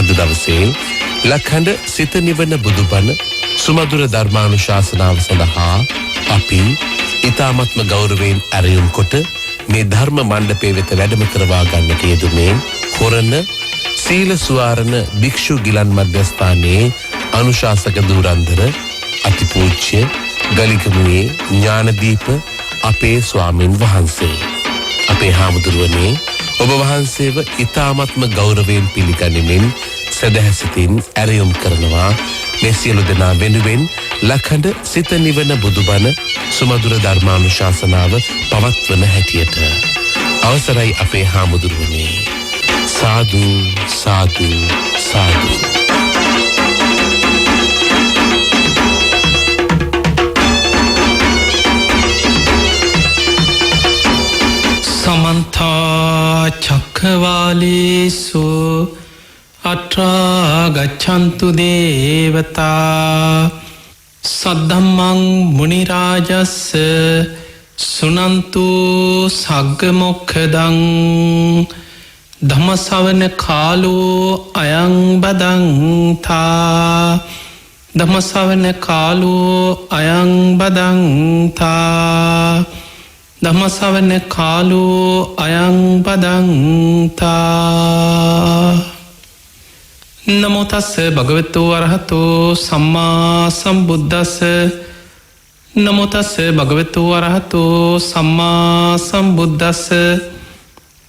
අද දවසේ ලක්හඬ සිත නිවන බුදුබණ සුමధుර ධර්මානුශාසනාව සඳහා අපි ඊ타මත්ම ගෞරවයෙන් ආරයුම් කොට මේ ධර්ම මණ්ඩපයේ වෙත වැඩම කරවා ගන්නට යෙදුනේ හොරණ සීල සුවාරණ භික්ෂු ගිලන් මධ්‍යස්ථානයේ අනුශාසක ධුරන්දර අතිපූජ්‍ය ගලිකමුවේ ඥානදීප අපේ ස්වාමින් වහන්සේ. අපේ හාමුදුරුවනේ ඔබ වහන්සේව ඊ타මත්ම ගෞරවයෙන් පිළිගනිමින් සදහසිතින් ආරයුම් කරනවා මේ සියලු දෙනා වෙනුවෙන් ලක්හඬ සිත නිවන බුදුබණ සුමధుර ධර්මානුශාසනාව පවත්වන හැටියට අවසරයි අපේ හාමුදුරුවනේ. සාදු සාදු සාදු. समन्त चक्रवालेषु अत्र गच्छन्तु देवता सद्धम्मं मुनिराजस्य सुनन्तु सग्गमोक्षदं धम्मश्रवण कालो अयं बदन्ता धम्मश्रवण कालो अयं बदन्ता ධම්මසවන කාලෝ අයං බදන්තා. නමෝ තස්ස භගවතු අරහතෝ සම්මා සම්බුද්දස්ස. නමෝ තස්ස භගවතු අරහතෝ සම්මා සම්බුද්දස්ස.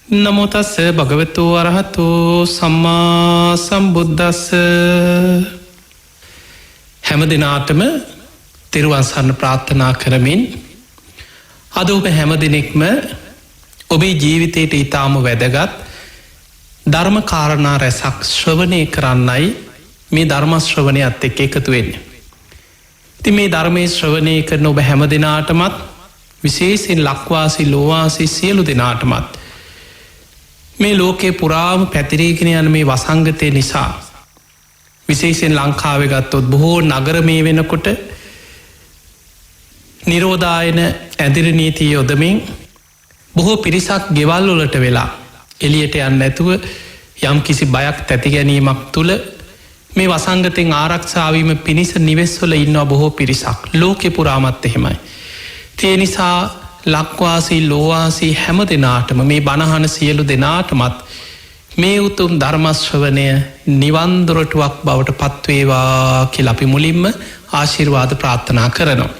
නමෝ තස්ස භගවතු අරහතෝ සම්මා සම්බුද්දස්ස. හැම දිනාටම තෙරුවන් සරණ ප්‍රාර්ථනා කරමින් අද ඔබ හැම දෙනෙක්ම ඔබේ ජීවිතයට ඉතාම වැදගත් ධර්ම කාරණා රැසක් ශ්‍රවණය කරන්නයි මේ ධර්ම ශ්‍රවණයත් එක්ක එකතු වෙන්නේ. ඉතින් මේ ධර්මයේ ශ්‍රවණය කරන ඔබ හැම දෙනාටමත් විශේෂයෙන් ලක්වාසී ලෝවාසී සියලු දෙනාටමත් මේ ලෝකේ පුරාම පැතිරීගෙන යන මේ වසංගතය නිසා විශේෂයෙන් ලංකාවේ ගත්තොත් බොහෝ නගර මේ වෙනකොට නිරෝධායන ඇදිරි නීතිය යොදමින් බොහෝ පිරිසක් ගෙවල් වලට වෙලා එළියට යන්න නැතුව යම් කිසි බයක් තැති ගැනීමක් තුළ මේ වසංගතෙන් ආරක්ෂාවීම පිණිස නිවෙස්වල ඉන්නවා බොහෝ පිරිසක් ලෝකෙ පුරාමත් එහෙමයි. ඒ නිසා ලක්වාසී ලෝවාසී හැම දෙනාටම මේ බණහන සියලු දෙනාටමත් මේ උතුම් ධර්මශ්‍රවණය නිවන්දොරටුවක් බවට පත්වේවා කියලා අපි මුලින්ම ආශිර්වාද ප්‍රාර්ථනා කරනවා.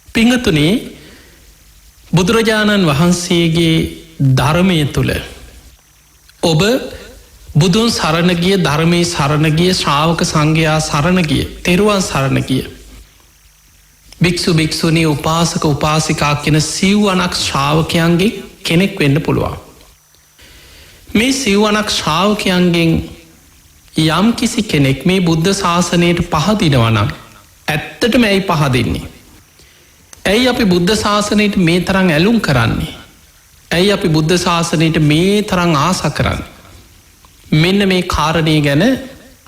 පිංගතුනේ බුදුරජාණන් වහන්සේගේ ධර්මය තුළ ඔබ බුදුන් සරණගිය ධර්මය සරණගිය ශ්‍රාවක සංඝයා සරණගිය තෙරුවන් සරණගිය භික්ෂු භික්ෂුණී උපාසක උපාසිකා කියන සිව්වනක් ශ්‍රාවකයන්ගේ කෙනෙක් වෙන්න පුළුවන්. මේ සිව්වනක් ශ්‍රාවකයන්ගෙන් යම් කිසි කෙනෙක් මේ බුද්ධ ශාසනයට පහදිනවනම් ඇත්තටම ඇයි පහදින්නේ? ඇයි අපි බුද්ධ ශාසනයට මේ තරං ඇලුම් කරන්නේ? ඇයි අපි බුද්ධ ශාසනයට මේ තරං ආස කරන්න? මෙන්න මේ කාරණය ගැන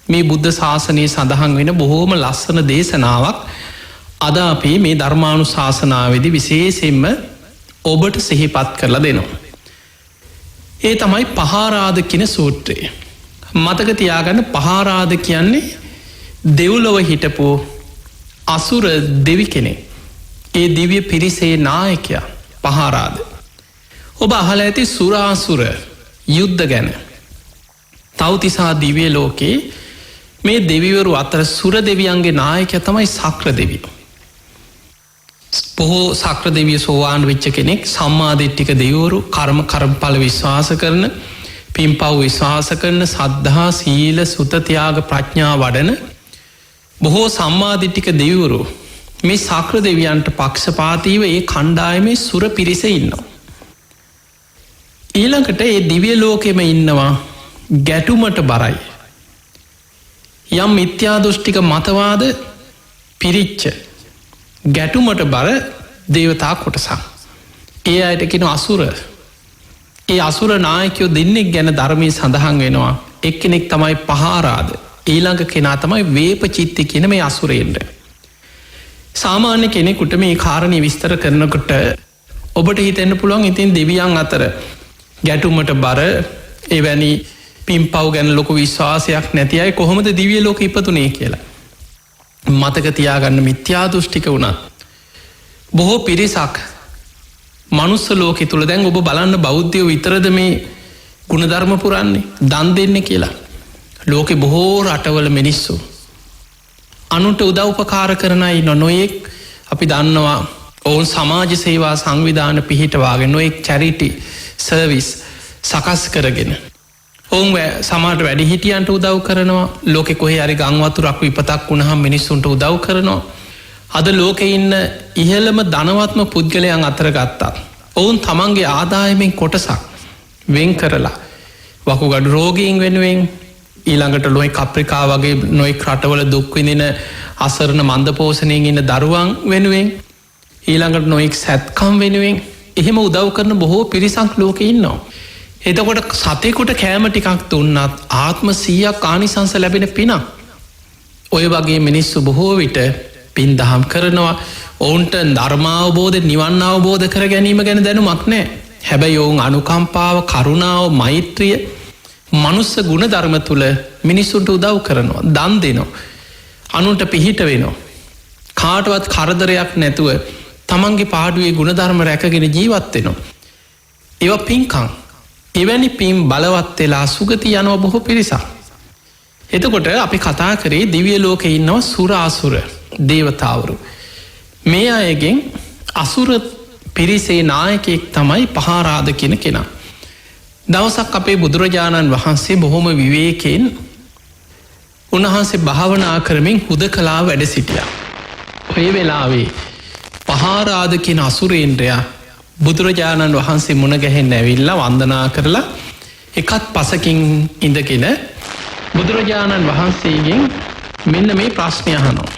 මේ බුද්ධ ශාසනය සඳහන් වෙන බොහෝම ලස්සන දේශනාවක් අද අපි මේ ධර්මානු ශාසනාවේදී විශේෂයෙන්ම ඔබට සිහිපත් කරලා දෙනවා. ඒ තමයි පහාරාද කියන සූත්‍රය. මතක තියාගන්න පහාරාද කියන්නේ දෙව්ලොව හිටපු අසුර දෙවි කෙනෙක්. ඒ දිව්‍ය පිරිසේ නායකයා පහාරාද. ඔබ අහල ඇති සුරාසුර යුද්ධ ගැන. තවතිසා දිවිය ලෝකේ මේ දෙවිවරු අතර සුර දෙවියන්ගේ නායකය තමයි සක්‍ර දෙවිය. බොහෝ සක්‍ර දෙවිය සෝවාන් වෙච්ච කෙනෙක් සම්මාදිට්ටික දෙවරු කර්ම කරම්ඵල විශ්වාස කරන පින්පව් විශ්වාස කරන සද්ධහා සීල සුතතියාග ප්‍රඥා වඩන බොහෝ සම්මාදිට්ටික දෙවරු මේ සක්‍ර දෙවියන්ට පක්ෂපාතීව ඒ කණ්ඩායමේ සුර පිරිස ඉන්නවා. ඊළඟට ඒ දිවිය ලෝකෙම ඉන්නවා ගැටුමට බරයි. යම් මිත්‍යාදෘෂ්ටික මතවාද පිරිච්ච ගැටුමට බර දේවතා කොටසක්. ඒ අයට කෙන අසුර. ඒ අසුර නායකයෝ දෙන්නෙක් ගැන ධර්මී සඳහන් වෙනවා. එක්කෙනෙක් තමයි පහාරාද. ඊළඟ කෙනා තමයි වේප චිත්ති කියන මේ අසුරයෙන්ට. සාමාන්‍ය කෙනෙකුට මේ කාරණය විස්තර කරනකොට ඔබට හිතෙන්න්න පුළුවන් ඉතින් දෙවියන් අතර ගැටුමට බර එවැනි පිම්පව් ගැන ලොක විශ්වාසයක් නැති අය කොහොමද දිවිය ලෝක ඉපතුනේ කියලා. මතක තියාගන්න මිත්‍යා දෘෂ්ටික වුණත්. බොහෝ පිරිසක් මනුස්ස ලෝකෙ තුළ දැන් ඔබ බලන්න බෞද්ධයෝ විතරද මේ ගුණධර්ම පුරන්නේ දන් දෙන්න කියලා. ලෝකෙ බොහෝ රටවල මිනිස්සු. අනුන්ට උදව්පකාර කරනයි නොයෙක් අපි දන්නවා ඔවුන් සමාජ සේවා සංවිධාන පිහිටවාගෙන නොයෙක් චැරිටි සර්විස් සකස් කරගෙන. ඔවුන් සමාට වැඩි හිටියන්ට උදව් කරනවා ලෝකෙ කොහේ අරි ගංවතුරක් විපතක් වුණහම් මිනිස්සුන්ට උදව් කරනවා. අද ලෝකෙ ඉන්න ඉහළම ධනවත්ම පුද්ගලයන් අතර ගත්තා. ඔවුන් තමන්ගේ ආදායමෙන් කොටසක් වෙන් කරලා වකුගඩු රෝගීන් වෙනුවෙන් ඊළඟට ලොයි කප්‍රිකා වගේ නොයි රටවල දුක්විඳන අසරණ මන්දපෝසනයෙන් ඉන්න දරුවන් වෙනුවෙන් ඊළඟට නොෙක් සැත්කම් වෙනුවෙන් එහෙම උදව් කරන බොහෝ පිරිසක් ලෝක ඉන්නවා. එතකොට සතයකුට කෑම ටිකක් දුන්නත් ආත්ම 100ක් ආනිසංස ලැබෙන පිනක්. ඔය වගේ මිනිස්සු බොහෝ විට පින් දහම් කරනවා ඔවුන්ට ධර්මාවබෝධ නිවන් අවබෝධ කර ගැනීම ගැන දැනුමක් නෑ. හැබැයි ඔවුන් අනුකම්පාව කරුණාව මෛත්‍රිය මනුස්ස ගුණ ධර්ම තුළ මිනිස්සුන්ට උදව් කරනවා දන් දෙනවා. අනුන්ට පිහිට වෙනවා. කාටවත් කරදරයක් නැතුව තමන්ගේ පාඩුවේ ගුණධර්ම රැකගෙන ජීවත්වෙනවා. ඒව පින්කං එවැනි පින් බලවත් වෙලා සුගති යනව බොහෝ පිරිසා. එතකොට අපි කතා කරේ දිවිය ලෝකෙ ඉන්නවා සුරාසුර දේවතාවරු. මේ අයගෙන් අසුර පිරිසේ නායකෙක් තමයි පහාරාද කියන කෙනා. දවසක් අපේ බුදුරජාණන් වහන්සේ බොහොම විවේකයෙන් උන්වහන්සේ භාවනා කරමින් හුද කලා වැඩ සිටියා. ඔය වෙලාවේ පහාරාද කියන අසුරේන්ද්‍රයා බුදුරජාණන් වහන්සේ මුණගැහෙන් ඇවිල්ලා වන්දනා කරලා එකත් පසකින් ඉඳගෙන බුදුරජාණන් වහන්සේගෙන් මෙන්න මේ ප්‍රශ්නය අහනවා.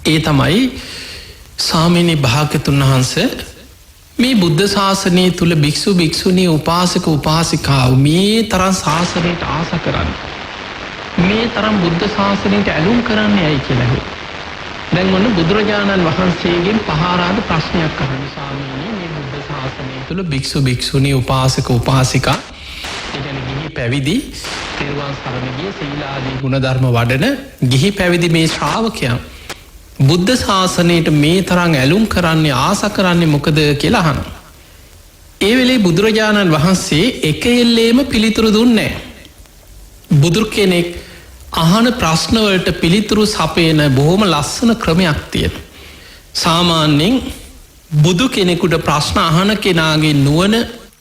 ඒ තමයි සාමිනි භාග්‍යතුන් වහන්ස මේ බුද්ධ ශාසනය තුළ භික්ෂු භික්ෂුණී උපාසක උපාසිකාව මේ තරම් ශාසනයට ආස කරන්න. මේ තරම් බුද්ධ ශාසනයට ඇලුම් කරන්න යයි කියලහු. දැන් ඔන්න බුදුරජාණන් වහන්සේගෙන් පහාරාද ප්‍රශ්නයක් අහන ස්වාමීනි මේ බුද්ධ ශාසනය තුළ භික්ෂු භික්ෂුණී උපාසක උපාසිකා එගැන ගිහි පැවිදි තෙරුවන් සරණ ගිය සීලාදී ගුණධර්ම වඩන ගිහි පැවිදි මේ ශ්‍රාවකයන් බුද්ධ ශාසනයට මේ තරම් ඇලුම් කරන්නේ ආස කරන්නේ මොකද කියලා අහනවා. ඒ වෙලේ බුදුරජාණන් වහන්සේ එක එල්ලේම පිළිතුරු දුන්නේ. බුදුර කෙනෙක් අහන ප්‍රශ්නවලට පිළිතුරු සපයන බොහොම ලස්සන ක්‍රමයක් තියෙන. සාමාන්‍යයෙන් බුදු කෙනෙකුට ප්‍රශ්න අහන කෙනාගේ නුවණ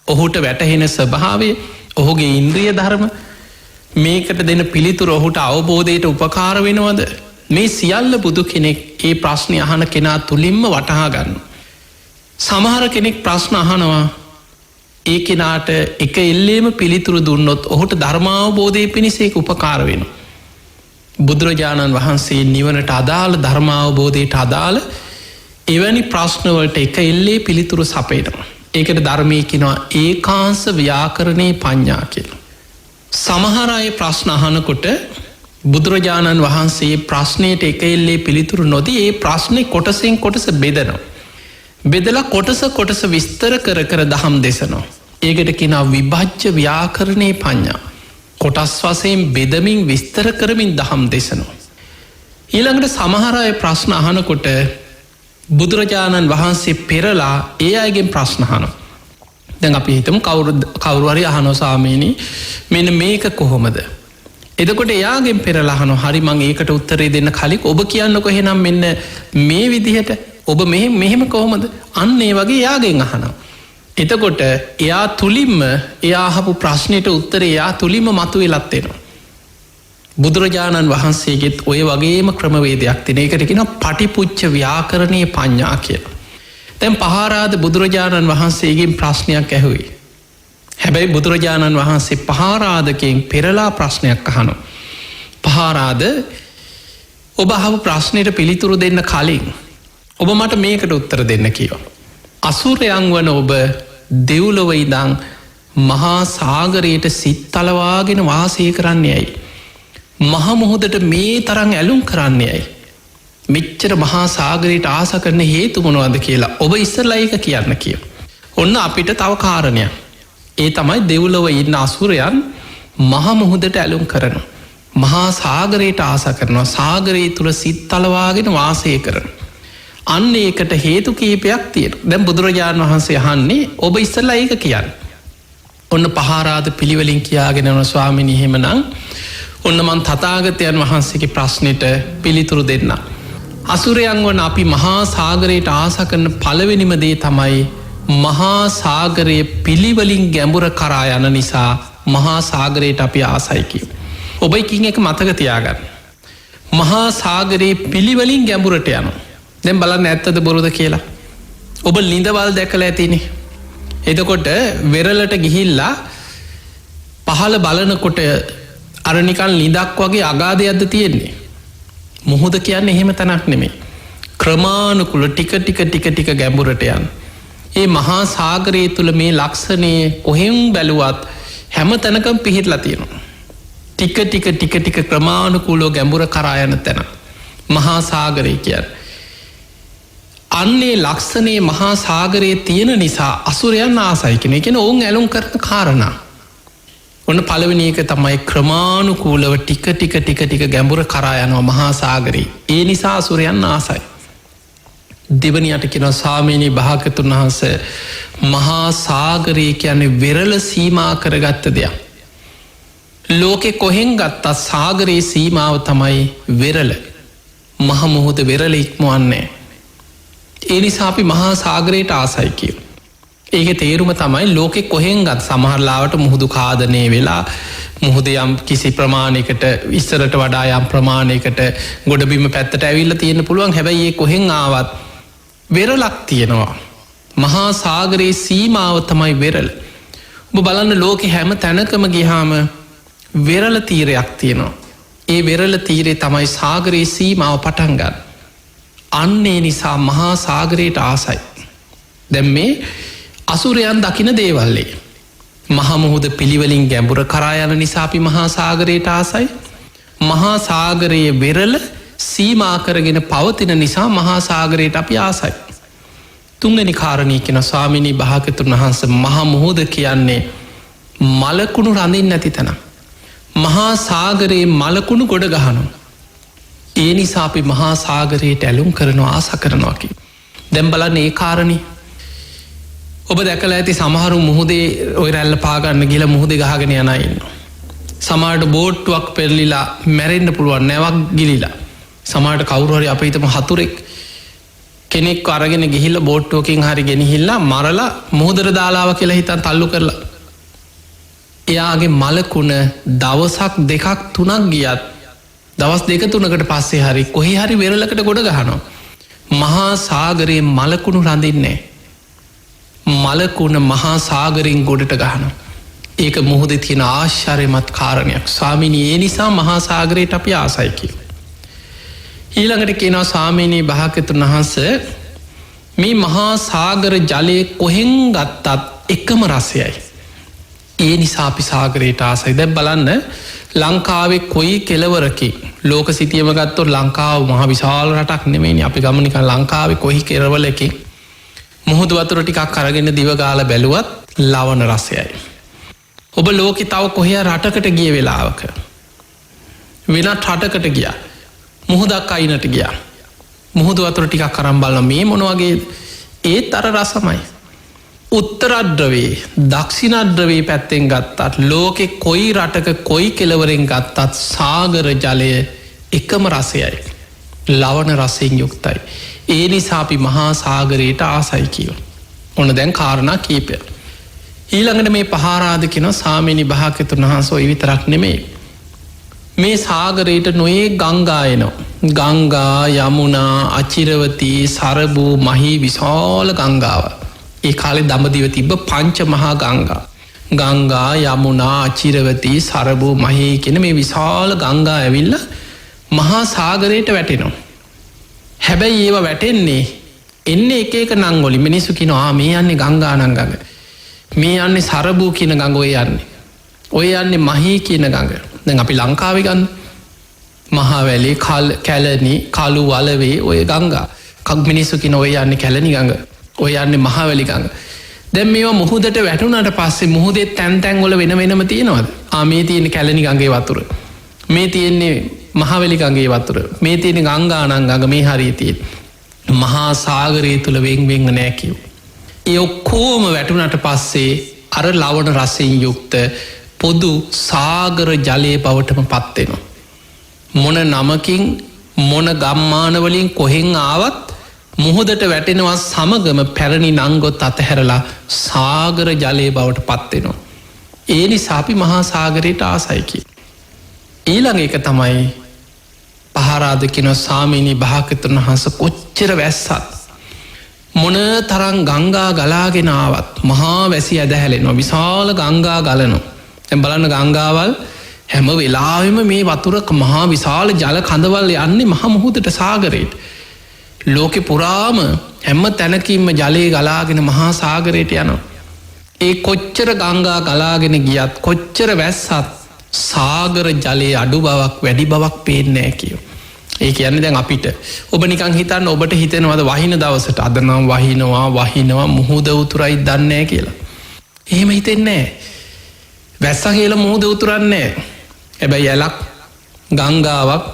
ඔහුට වැටහෙන ස්වභාවය ඔහුගේ ඉන්ද්‍රිය ධර්ම මේකට දෙන පිළිතුර ඔහුට අවබෝධයට උපකාර වෙනවද මේ සියල්ල බුදු කෙනෙක් ඒ ප්‍රශ්නය අහන කෙනා තුළින්ම වටහා ගන්න. සමහර කෙනෙක් ප්‍රශ්න අහනවා ඒ කෙනාට එක එල්ලේම පිළිතුරු දුන්නොත් ඔහුට ධර්මාවබෝධය පිණිසේක උපකාර වෙන. බුදුරජාණන් වහන්සේ නිවනට අදාළ ධර්මාවබෝධයට අදාළ එවැනි ප්‍රශ්නවලට එක එල්ලේ පිළිතුරු සපේනවා. ඒකට ධර්මය කෙනවා ඒකාංස ව්‍යාකරණය පඤ්ඥා කියල. සමහර අය ප්‍රශ්න අහනකොට බුදුරජාණන් වහන්සේ ප්‍රශ්නයට එක එල්ලේ පිළිතුරු නොදී ඒ ප්‍රශ්නය කොටසෙන් කොටස බෙදනවා. බෙදලා කොටස විස්තර කර දහම් දෙසනවා. ඒකට කෙනා විභජ්‍ය ව්‍යාකරණය පඤ්ඥා. කොටස් වසයෙන් බෙදමින් විස්තර කරමින් දහම් දෙසනවා. ඊළඟට සමහරය ප්‍රශ්න අහනකොට බුදුරජාණන් වහන්සේ පෙරලා ඒ අයගෙන් ප්‍රශ්නහනෝ. දැන් අපි හිතම කවුරුවරි අහනොසාමීනී මෙන්න මේක කොහොමද. එදකොට එයාගෙන් පෙරලාහන හරි මං ඒකට උත්තරේ දෙන්න කලික් ඔබ කියන්න කොහෙනම් මෙන්න මේ විදිහට ඔබ මෙහෙම කොහොමද අන්න ඒ වගේ යාගෙන් අහනවා. එතකොට එයා තුළින්ම එයාහපු ප්‍රශ්නයට උත්තර එයා තුළින්ම මතු වෙලත්වෙනවා. බුදුරජාණන් වහන්සේගෙත් ඔය වගේම ක්‍රමවේදයක් තින එකටකෙන පටිපුච්ච ව්‍යාකරණය පඤ්ඥා කියලා. තැන් පහාරාද බුදුරජාණන් වහන්සේගෙන් ප්‍රශ්නයක් ඇහුයි. හැබැයි බුදුරජාණන් වහන්සේ පහාරාධකයෙන් පෙරලා ප්‍රශ්නයක් අහනු. පහාරාද ඔබ හව ප්‍රශ්නයට පිළිතුරු දෙන්න කලින් ඔබ මට මේකට උත්තර දෙන්න කියෝ. අසුරයන් වන ඔබ දෙව්ලොව ඉදං මහා සාගරයට සිත් තලවාගෙන වාසය කරන්නේයයි. මහමුහොදට මේ තරං ඇලුම් කරන්නේයයි. මෙච්චර මහා සාගරයට ආස කරන හේතු මොනවද කියලා ඔබ ඉස්සරලයික කියන්න කියෝ. ඔන්න අපිට තව කාරණයක්. ඒ තමයි දෙව්ලොව ඉන්න අසුරයන් මහා මුහුදට ඇලුම් කරනවා. මහා සාගරයට ආස කරනවා. සාගරයේ තුළ සිත් තලවාගෙන වාසය කරන. අන්න ඒකට හේතු කීපයක් තියෙන. දැන් බුදුරජාණන් වහන්සේ අහන්නේ ඔබ ඉස්සල්ලා ඒක කියන්න. ඔන්න පහාරාද පිළිවෙලින් කියාගෙනන ස්වාමිනී එහෙමනම් ඔන්න මන් තථාගතයන් වහන්සේගේ ප්‍රශ්නෙට පිළිතුරු දෙන්න. අසුරයන් වන අපි මහා සාගරයට ආස කරන පළවෙනිම දේ තමයි මහා සාගරයේ පිළිවෙලින් ගැඹුර කරා යන නිසා මහා සාගරයට අපි ආසයි කියමු. ඔබ එකින් එක මතක තියාගන්න. මහා සාගරයේ පිළිවෙලින් ගැඹුරට යනවා. දැන් බලන්න ඇත්තද බොරුද කියලා. ඔබ ලිඳවල් දැකලා ඇතිනේ. එතකොට වෙරළට ගිහිල්ලා පහළ බලනකොට අර නිකන් ලිඳක් වගේ අගාධයක්ද තියෙන්නේ. මුහුද කියන්නේ එහෙම තැනක් නෙමෙයි. ක්‍රමානුකුල ටික ගැඹුරට යන. ඒ මහා සාගරයේ තුල මේ ලක්ෂණය කොහෙන් බැලුවත් හැම තැනකම පිහිටලා තියෙනවා. ටික ක්‍රමානුකූලව ගැඹුර කරා යන තැන මහා සාගරය කියන්නේ. අන්නේ ලක්ෂණේ මහා සාගරයේ තියෙන නිසා අසුරයන් ආසයි කියන. ඒ කියන්නේ ඔවුන් ඇලුම් කරන කාරණා. ඔන්න පළවෙනි එක තමයි ක්‍රමානුකූලව ටික ගැඹුර කරා යනවා මහා සාගරේ. ඒ නිසා අසුරයන් ආසයි. දෙවනියට කියනවා ස්වාමීනි භාග්‍යවතුන් වහන්සේ මහා සාගරය කියන්නේ වෙරළ සීමා කරගත්ත දෙයක්. ලෝකෙ කොහෙන් ගත්තා සාගරයේ සීමාව තමයි වෙරළ. මහ මුහුද වෙරළ ඉක්මවන්නේ. ඒ නිසා අපි මහා සාගරයට ආසයි කියමු. ඒක තේරුම තමයි ලෝකෙ කොහෙන් ගත් සමහරලාවට මුහුදු කාදනය වෙලා මුහුද යම් කිසි ප්‍රමාණයකට ඉස්සරට වඩා යම් ප්‍රමාණයකට ගොඩබිම පැත්තට ඇවිල්ලා තියෙන්න පුළුවන්. හැබැයි ඒ කොහෙන් ආවත් වෙරළක් තියෙනවා. මහා සාගරයේ සීමාව තමයි වෙරළ. ඔබ බලන්න ලෝකෙ හැම තැනකම ගියාම වෙරළ තීරයක් තියෙනවා. ඒ වෙරළ තීරේ තමයි සාගරයේ සීමාව පටන් ගන්න. අන්නේ නිසා මහා සාගරයට ආසයි. දැන් මේ අසුරයන් දකින දේවල්ලේ මහා මුහුද පිළිවෙලින් ගැඹුර කරා යන නිසා අපි මහා සාගරයට ආසයි. මහා සාගරයේ වෙරළ සීමා කරගෙන පවතින නිසා මහා සාගරයට අපි ආසයි. තුන්වෙනි කාරණී කියන ස්වාමිනී භාග්‍යවතුන් වහන්සේ මහා මුහුද කියන්නේ මලකුණු රඳින්න නැති තැන. මහා සාගරයේ මලකුණු ගොඩ ගහනවා. ඒ නිසා අපි මහා සාගරයට ඇලුම් කරනවා ආස කරනවා කි. දැන් බලන්න ඒ කාරණී ඔබ දැකලා ඇති සමහරු මුහුදේ ඔය රැල්ල පාගන්න ගිහලා මුහුදේ ගහගෙන යන අය ඉන්නවා. සමහරට බෝට්ටුවක් පෙරලිලා මැරෙන්න පුළුවන් නැවක් ගිලිලා. සමහරට කවුරු හරි අපි හිතමු හතුරෙක් කෙනෙක් අරගෙන ගිහිල්ලා බෝට්ටුවකින් හරි ගෙනහිල්ලා මරලා මුහුදට දාලාව කියලා හිතන් තල්ලු කරලා. එයාගේ මලකුණ දවසක් දෙකක් තුනක් ගියත් දවස් දෙක තුනකට පස්සේ හරි කොහේ හරි වෙරළකට ගොඩ ගහනවා. මහා සාගරයේ මලකුණු රඳින්නේ. මලකුණ මහා සාගරයෙන් ගොඩට ගහනවා. ඒක මුහුදේ තියෙන ආශ්චර්යමත් කාරණයක්. ස්වාමිනී ඒ නිසා මහා සාගරයට අපි ආසයි කියලා. ඊළඟට කියනවා ස්වාමීනී භාග්‍යවතුන් වහන්සේ මේ මහා සාගර ජලය කොහෙන් ගත්තත් එකම රසයයි. ඒ නිසා අපි සාගරයට ආසයි. දැන් බලන්න ලංකාවේ කොයි කෙළවරකින් ලෝක සිතියම ගත්තොත් ලංකාව මහ විශාල රටක් නෙමෙයිනේ. අපි ගමු නිකන් ලංකාවේ කොයි කෙළවරකින් මුහුදු වතුර ටිකක් අරගෙන දිව ගාලා බැලුවත් ලවණ රසයයි. ඔබ ලෝකෙ තව කොහේ රටකට ගිය වෙලාවක වෙනත් රටකට ගියා මුහුදක් අයිනට ගියා මුහුදු වතුර ටිකක් අරන් බලන මේ මොන වගේ ඒත් අර රසමයි. උත්තරද්‍රවේ දක්ෂිණද්‍රවේ පැත්තෙන් ගත්තත් ලෝකෙ කොයි රටක කොයි කෙළවරෙන් ගත්තත් සාගර ජලය එකම රසයයි. ලවණ රසයෙන් යුක්තයි. ඒ නිසා අපි මහා සාගරයට ආසයි කියව. ඔන්න දැන් කාරණා කීපය. ඊළඟට මේ පහාරාද කියන ස්වාමීනි භාග්‍යවතුන් වහන්සේ ඔය විතරක් නෙමෙයි. මේ සාගරයට නොයේ ගංගායනවා. ගංගා යමුනා අචිරවතී සරබූ මහී විශාල ගංගාව. ඒ කාලේ දඹදිව තිබ්බ පංච මහා ගංගා. ගංගා යමුනා අචිරවතී සරබූ මහී කියන මේ විශාල ගංගා ඇවිල්ලා මහා සාගරයට වැටෙනවා. හැබැයි ඒව වැටෙන්නේ එන්නේ එක නංගොලි. මිනිස්සු කියනවා මේ යන්නේ ගංගා නංගඟ. මේ යන්නේ සරබූ කියන ගඟ ඔය යන්නේ. ඔය යන්නේ මහී කියන ගඟ. දැන් අපි ලංකාවේ ගන්න මහවැලි කැලණි කළු වලවේ ඔය ගංගා. කක් මිනිස්සු කියන ඔය යන්නේ කැලණි ගඟ. ඔය යන්නේ මහවැලි ගඟ. දැන් මේවා මුහුදට වැටුණාට පස්සේ මුහුදේ තැන් තැන් වල වෙන වෙනම තියෙනවද? මේ තියෙන කැලණි ගඟේ වතුර. මේ තියෙන්නේ මහවැලි ගඟේ වතුර. මේ තියෙන ගංගානම් ගඟ මේ හරිය තියෙන. මහා සාගරය තුල වෙන් වෙන්න නැහැ කියෝ. ඒ ඔක්කොම වැටුණාට පස්සේ අර ලවණ රසයෙන් යුක්ත පොදු සාගර ජලයේ බවටම පත් වෙනවා. මොන නමකින් මොන ගම්මාන වලින් කොහෙන් ආවත් මුහුදට වැටෙනවා සමගම පැරණි නංගොත් අතහැරලා සාගර ජලයේ බවට පත් වෙනවා. ඒ නිසා අපි මහා සාගරයට ආසයි කිය. ඊළඟ එක තමයි පහරාද කියන ස්වාමීනි භාග්‍යවතුන් වහන්සේ කොච්චර වැස්සත් මොන තරම් ගංගා ගලාගෙන ආවත් මහා වැසි ඇදහැලෙනවා. විශාල ගංගා ගලනවා. දැන් බලන්න ගංගාවල් හැම වෙලාවෙම මේ වතුර මහා විශාල ජල කඳවල් යන්නේ මහා මුහුදට සාගරයට. ලෝකෙ පුරාම හැම තැනකින්ම ජලයේ ගලාගෙන මහා සාගරයට යනවා. ඒ කොච්චර ගංගා ගලාගෙන ගියත් කොච්චර වැස්සත් සාගර ජලයේ අඩු බවක් වැඩි බවක් පේන්නේ නැහැ කියෝ. ඒ කියන්නේ දැන් අපිට ඔබ නිකන් හිතන්න ඔබට හිතෙනවද වහින දවසට අද නම් වහිනවා මුහුද උතුරයි දන්නේ නැහැ කියලා. එහෙම හිතෙන්නේ නැහැ. වැස්ස කියලා මුහුද උතුරන්නේ නැහැ. හැබැයි ඇලක් ගංගාවක්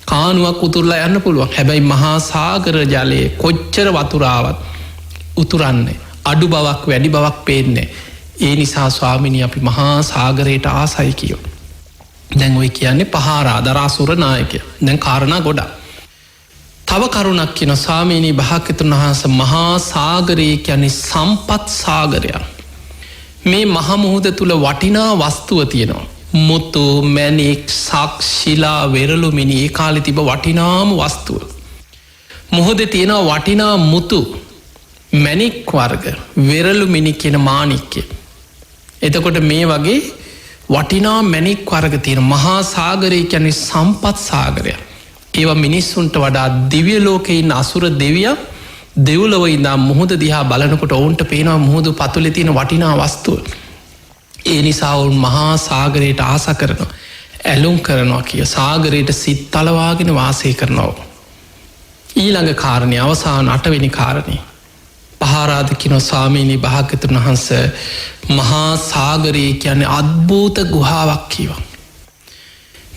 කානුවක් උතුරලා යන්න පුළුවන්. හැබැයි මහා සාගර ජලයේ කොච්චර වතුරාවත් උතුරන්නේ අඩු බවක් වැඩි බවක් පේන්නේ. ඒ නිසා ස්වාමිනී අපි මහා සාගරයට ආසයි කියෝ. දැන් ඔය කියන්නේ පහාරාද රාසුර නායකයා. දැන් කාරණා ගොඩක්. තව කරුණක් කියන ස්වාමීනී භාග්‍යවතුන් වහන්සේ මහා සාගරය කියන්නේ සම්පත් සාගරයක්. මේ මහ මුහුද තුල වටිනා වස්තුව තියෙනවා. මුතු මැණික් සක් ශිලා වෙරළු මිනි ඒ කාලේ තිබ වටිනාම වස්තුව. මුහුදේ තියෙන වටිනා මුතු මැණික් වර්ග වෙරළු මිනි කියන මාණික්කය. එතකොට මේ වගේ වටිනා මැණික් වර්ග තියෙන මහා සාගරය කියන්නේ සම්පත් සාගරයක්. ඒවා මිනිස්සුන්ට වඩා දිව්‍ය ලෝකේ ඉන්න අසුර දෙවියන් දෙව්ලොව ඉඳන් මුහුද දිහා බලනකොට ඔවුන්ට පේනවා මුහුදු පතුලේ තියෙන වටිනා වස්තුව. ඒ නිසා ඔවුන් මහා සාගරයට ආස කරනවා. ඇලුම් කරනවා කිය සාගරයට සිත් තලවාගෙන වාසය කරනවා. ඊළඟ කාරණය අවසාන 8 වෙනි කාරණේ. පහාරාද කියන ස්වාමීනි භාග්‍යවතුන් වහන්සේ මහා සාගරය කියන්නේ අද්භූත ගුහාවක් කියවා.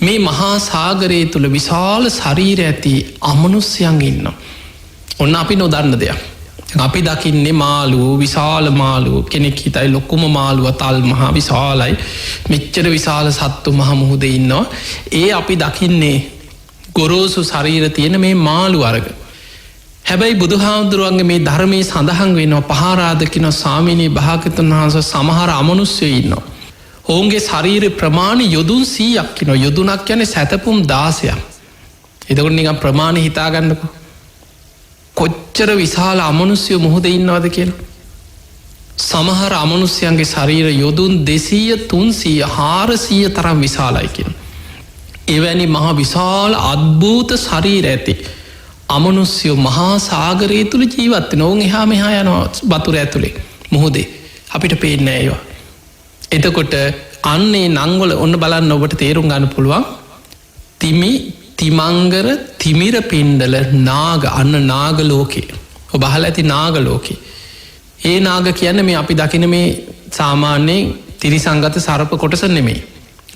මේ මහා සාගරයේ තුල විශාල ශරීර ඇති අමනුෂ්‍යයන් ඉන්නවා. ඔන්න අපි නොදන්න දෙයක්. අපි දකින්නේ මාළුව විශාල මාළුව කෙනෙක් හිතයි ලොකුම මාළුව තල් මහා විශාලයි මෙච්චර විශාල සත්තු මහ මුහුදේ ඉන්නවා. ඒ අපි දකින්නේ ගොරෝසු ශරීර තියෙන මේ මාළු වර්ග. හැබැයි බුදුහාමුදුරුවන්ගේ මේ ධර්මයේ සඳහන් වෙනවා පහාරාද කියන ස්වාමීනී භාග්‍යවතුන් වහන්සේ සමහර අමනුෂ්‍යයෝ ඉන්නවා. ඔවුන්ගේ ශරීර ප්‍රමාණය යොදුන් 100ක් කියනවා. යොදුනක් කියන්නේ සැතපුම් 16ක්. එතකොට නිකන් ප්‍රමාණය හිතා ගන්නකෝ. කොච්චර විශාල අමනුෂ්‍යයෝ මුහුදේ ඉන්නවද කියලා. සමහර අමනුෂ්‍යයන්ගේ ශරීර යොදුන් 200 300 400 තරම් විශාලයි කියන. එවැනි මහා විශාල අද්භූත ශරීර ඇති අමනුෂ්‍යයෝ මහා සාගරය තුල ජීවත් වෙනවා. ඔවුන් එහා මෙහා යනවා වතුර ඇතුලේ මුහුදේ. අපිට පේන්නේ නැහැ ඒවා. එතකොට අන්නේ නංවල ඔන්න බලන්න ඔබට තේරුම් ගන්න පුළුවන්. තිමි තිමංගර තිමිර පින්ඩල නාග අන්න නාග ලෝකේ. ඔබ අහලා ඇති නාග ලෝකේ. ඒ නාග කියන්නේ මේ අපි දකින මේ සාමාන්‍යයෙන් තිරිසංගත සර්ප කොටස නෙමෙයි.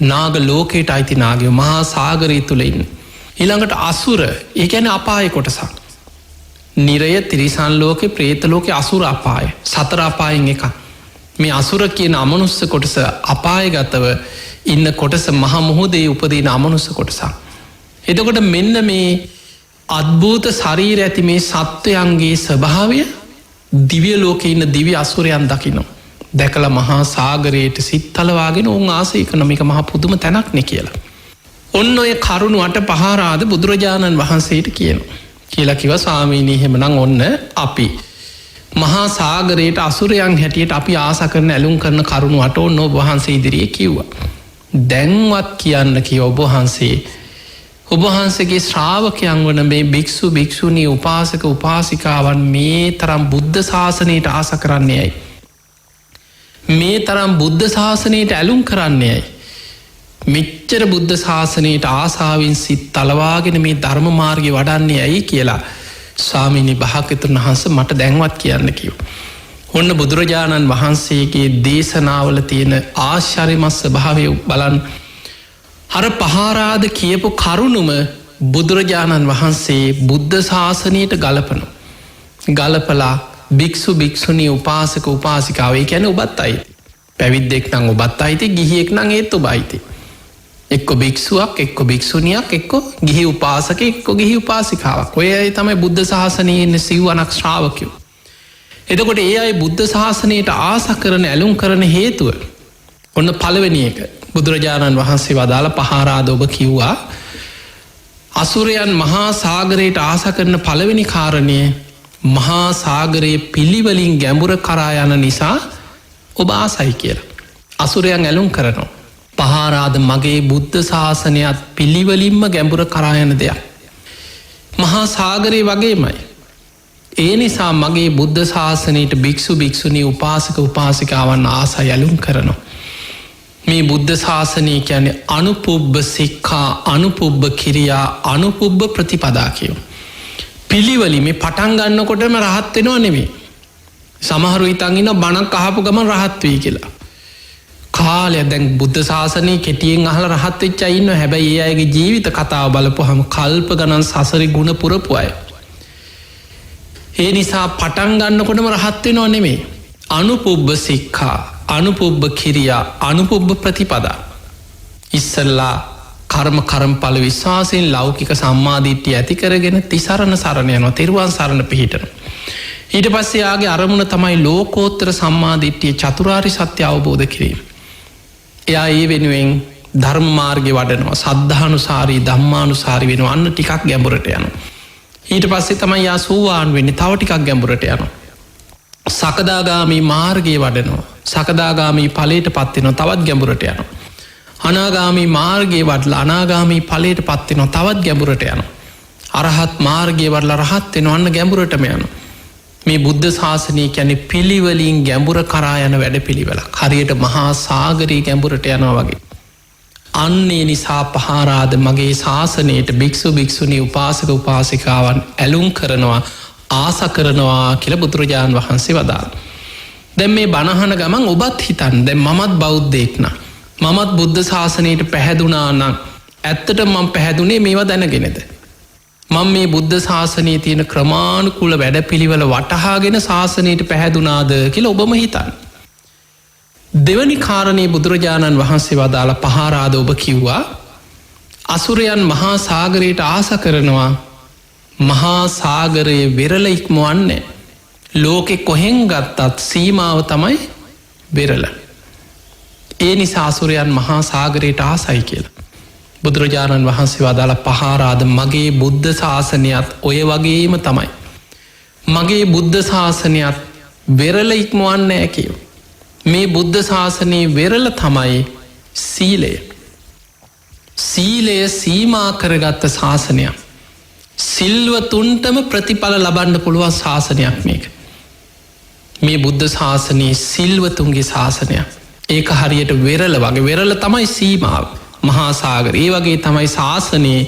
නාග ලෝකයට අයිති නාගයෝ මහා සාගරය තුල ඉන්නේ. ඊළඟට අසුර ඒ කියන්නේ අපාය කොටසක්. නිරය තිරිසන් ලෝකේ പ്രേත ලෝකේ අසුර අපාය. සතර අපායෙන් එකක්. මේ අසුර කියන අමනුස්ස කොටස අපායගතව ඉන්න කොටස මහ මුහුදේ උපදින අමනුස්ස කොටසක්. එතකොට මෙන්න මේ අද්භූත ශරීර ඇති මේ සත්වයන්ගේ ස්වභාවය දිව්‍ය ලෝකේ ඉන්න දිව්‍ය අසුරයන් දකිනවා. දැකලා මහා සාගරයට සිත් තලවාගෙන උන් ආසය කරන මේක මහා පුදුම තැනක් නේ කියලා. ඔන්න ඔය කරුණු 8 පහාරාද බුදුරජාණන් වහන්සේට කියනවා. කියලා කිව්වා ස්වාමීනි එහෙමනම් ඔන්න අපි මහා සාගරයට අසුරයන් හැටියට අපි ආස කරන ඇලුම් කරන කරුණු 8 ඔන්න ඔබ වහන්සේ ඉදිරියේ කිව්වා. දැන්වත් කියන්න කිව්ව ඔබ වහන්සේ ඔබ වහන්සේගේ ශ්‍රාවකයන් වන මේ භික්ෂු භික්ෂුණී උපාසක උපාසිකාවන් මේ තරම් බුද්ධ ශාසනයට ආස කරන්නේ ඇයි? මේ තරම් බුද්ධ ශාසනයට ඇලුම් කරන්නේ ඇයි? මෙච්චර බුද්ධ ශාසනයට ආසාවෙන් සිත් තලවාගෙන මේ ධර්ම මාර්ගය වඩන්නේ ඇයි කියලා ස්වාමීනි භාග්‍යවතුන් වහන්සේ මට දැන්වත් කියන්න කිව්වා. ඔන්න බුදුරජාණන් වහන්සේගේ දේශනාවල තියෙන ආශ්චර්යමත් ස්වභාවය බලන්න. අර පහාරාද කියපු කරුණුම බුදුරජාණන් වහන්සේ බුද්ධ ශාසනයට ගලපනවා. ගලපලා භික්ෂු භික්ෂුණී උපාසක උපාසිකාව කියන ඔබත් අයිති. පැවිද්දෙක් නම් ඔබත් අයිති, ගිහියෙක් නම් ඒත් ඔබ අයිති. එක්ක භික්ෂුවක්, එක්ක භික්ෂුණියක්, එක්ක ගිහි උපාසක, එක්ක ගිහි උපාසිකාවක්. ඔය අය තමයි බුද්ධ ශාසනයේ ඉන්න සිව්වනක් ශ්‍රාවකයෝ. එතකොට ඒ අය බුද්ධ ශාසනයට ආස කරන, ඇලුම් කරන හේතුව ඔන්න පළවෙනි එක බුදුරජාණන් වහන්සේ වදාළ පහාරාද ඔබ කිව්වා අසුරයන් මහා සාගරයට ආස කරන පළවෙනි කාරණය මහා සාගරයේ පිළිවලින් ගැඹුර කරා යන නිසා ඔබ ආසයි කියලා. අසුරයන් ඇලුම් කරනවා. පහාරාද මගේ බුද්ධ ශාසනයත් පිළිවලින්ම ගැඹුර කරා යන දෙයක්. මහා සාගරය වගේමයි. ඒ නිසා මගේ බුද්ධ ශාසනයට භික්ෂු භික්ෂුණී උපාසක උපාසිකාවන් ආසයි ඇලුම් කරනවා. මේ බුද්ධ ශාසනය කියන්නේ අනුපුබ්බ සික්ඛා, අනුපුබ්බ කිරියා, අනුපුබ්බ ප්‍රතිපදා කියෝ. පිළිවලි මේ පටන් ගන්නකොටම රහත් වෙනවා නෙමෙයි. සමහරු හිතන් ඉන්න බණක් අහපු ගමන් රහත් වෙයි කියලා. කාලය දැන් බුද්ධ ශාසනයේ කෙටියෙන් අහලා රහත් වෙච්ච අය ඉන්නවා. හැබැයි ඒ අයගේ ජීවිත කතාව බලපුවහම කල්ප ගණන් සසරේ ගුණ පුරපු අය. ඒ නිසා පටන් ගන්නකොටම රහත් වෙනවා නෙමෙයි. අනුපුබ්බ සික්ඛා, අනුපුබ්බ කිරියා, අනුපුබ්බ ප්‍රතිපදා. ඉස්සල්ලා කර්මඵල විශ්වාසයෙන් ලෞකික සම්මාදිට්ඨිය ඇති කරගෙන තිසරණ සරණ යනවා, තෙරුවන් සරණ පිහිටනවා. ඊට පස්සේ යාගේ අරමුණ තමයි ලෝකෝත්තර සම්මාදිට්ඨිය, චතුරාර්ය සත්‍ය අවබෝධ කිරීම. එයා ඒ වෙනුවෙන් ධර්ම මාර්ගය වඩනවා, සද්ධානුසාරී ධම්මානුසාරී වෙනවා, අන්න ටිකක් ගැඹුරට යනවා. ඊට පස්සේ තමයි යා සෝවාන් වෙන්නේ, තව ටිකක් ගැඹුරට යනවා. සකදාගාමී මාර්ගයේ වඩනවා, සකදාගාමී ඵලයට පත් වෙනවා, තවත් ගැඹුරට යනවා. අනාගාමී මාර්ගයේ වඩලා අනාගාමී ඵලයට පත් වෙනවා, තවත් ගැඹුරට යනවා. අරහත් මාර්ගයේ වඩලා රහත් වෙනවා, අන්න ගැඹුරටම යනවා. මේ බුද්ධ ශාසනය කියන්නේ පිළිවලින් ගැඹුර කරා යන වැඩපිළිවෙලක්. හරියට මහා සාගරයේ ගැඹුරට යනවා වගේ. අන්නේ නිසා පහාරාද මගේ ශාසනයට භික්ෂු භික්ෂුණී උපාසක උපාසිකාවන් ඇලුම් කරනවා, ආස කරනවා කියලා බුදුරජාණන් වහන්සේ වදාළ. දැන් මේ බණහන ගමන් ඔබත් හිතන්න, දැන් මමත් බෞද්ධයෙක් නම්, මමත් බුද්ධ ශාසනයට පැහැදුනා නම් ඇත්තට මම පැහැදුනේ මේවා දැනගෙනද? මම මේ බුද්ධ ශාසනයේ තියෙන ක්‍රමානුකූල වැඩපිළිවෙල වටහාගෙන ශාසනයට පැහැදුනාද කියලා ඔබම හිතන්න. දෙවනි කාරණේ බුදුරජාණන් වහන්සේ වදාළ පහාරාද ඔබ කිව්වා අසුරයන් මහා සාගරයට ආස කරනවා, මහා සාගරයේ වෙරළ ඉක්මවන්නේ. ලෝකෙ කොහෙන් ගත්තත් සීමාව තමයි වෙරළ. ඒ නිසා අසුරයන් මහා සාගරයට ආසයි කියලා. බුදුරජාණන් වහන්සේ වදාළ පහාරාද මගේ බුද්ධ ශාසනයත් ඔය වගේම තමයි. මගේ බුද්ධ ශාසනයත් වෙරළ ඉක්මවන්නේ කියව. මේ බුද්ධ ශාසනයේ වෙරළ තමයි සීලය. සීලය සීමා කරගත්ත ශාසනයක්. සිල්වතුන්ටම ප්‍රතිඵල ලබන්න පුළුවන් ශාසනයක් මේක. මේ බුද්ධ ශාසනයේ සිල්වතුන්ගේ ශාසනයක්. ඒක හරියට වෙරළ වගේ, වෙරළ තමයි සීමාව. මහා සාගර ඒ වගේ තමයි ශාසනයේ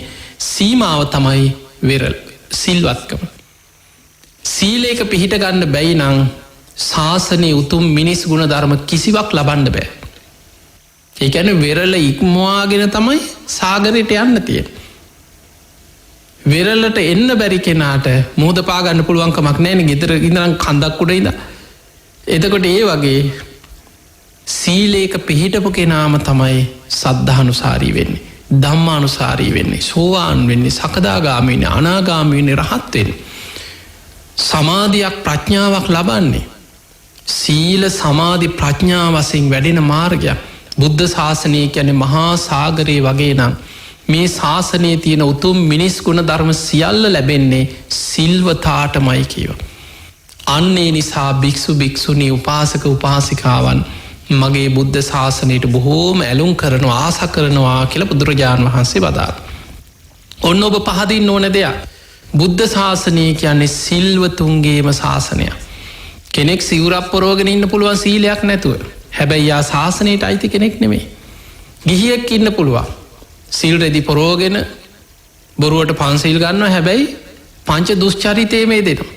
සීමාව තමයි වෙරළ, සිල්වත්කම. සීලයක පිහිට ගන්න බැයි නං ශාසනයේ උතුම් මිනිස් ගුණ ධර්ම කිසිවක් ලබන්න බෑ. ඒ කියන්නේ වෙරළ ඉක්මවාගෙන තමයි සාගරයට යන්න තියෙන. වෙරළට එන්න බැරි කෙනාට මුහුද පාගන්න පුළුවන්කමක් නෑනේ, ගෙදර ඉඳන් කන්දක් උඩ ඉඳන්. එතකොට ඒ වගේ සීලේක පිහිටපු කෙනාම තමයි සද්ධානුසාරී වෙන්නේ, ධම්මානුසාරී වෙන්නේ, සෝවාන් වෙන්නේ, සකදාගාමී වෙන්නේ, අනාගාමී වෙන්නේ, රහත් වෙන්නේ. සමාධියක් ප්‍රඥාවක් ලබන්නේ සීල සමාධි ප්‍රඥා වශයෙන් වැඩෙන මාර්ගයක්. බුද්ධ ශාසනය කියන්නේ මහා සාගරයේ වගේ නම් මේ ශාසනයේ තියෙන උතුම් මිනිස් ගුණ ධර්ම සියල්ල ලැබෙන්නේ සිල්වතාටමයි කියව. අන්නේ නිසා භික්ෂු භික්ෂුණී උපාසක උපාසිකාවන් මගේ බුද්ධ ශාසනයට බොහෝම ඇලුම් කරනවා, ආස කරනවා කියලා බුදුරජාණන් වහන්සේ වදාළ. ඔන්න ඔබ පහදින්න ඕන දෙයක්. බුද්ධ ශාසනය කියන්නේ සිල්වතුන්ගේම ශාසනයක්. කෙනෙක් සිවුරක් පොරෝගෙන ඉන්න පුළුවන් සීලයක් නැතුව. හැබැයි යා ශාසනයට අයිති කෙනෙක් නෙමේ. ගිහියෙක් ඉන්න පුළුවන් සිල් රෙදි පොරෝගෙන බොරුවට පන්සිල් ගන්න, හැබැයි පංච දුෂ්චරිතය මේ දෙනවා.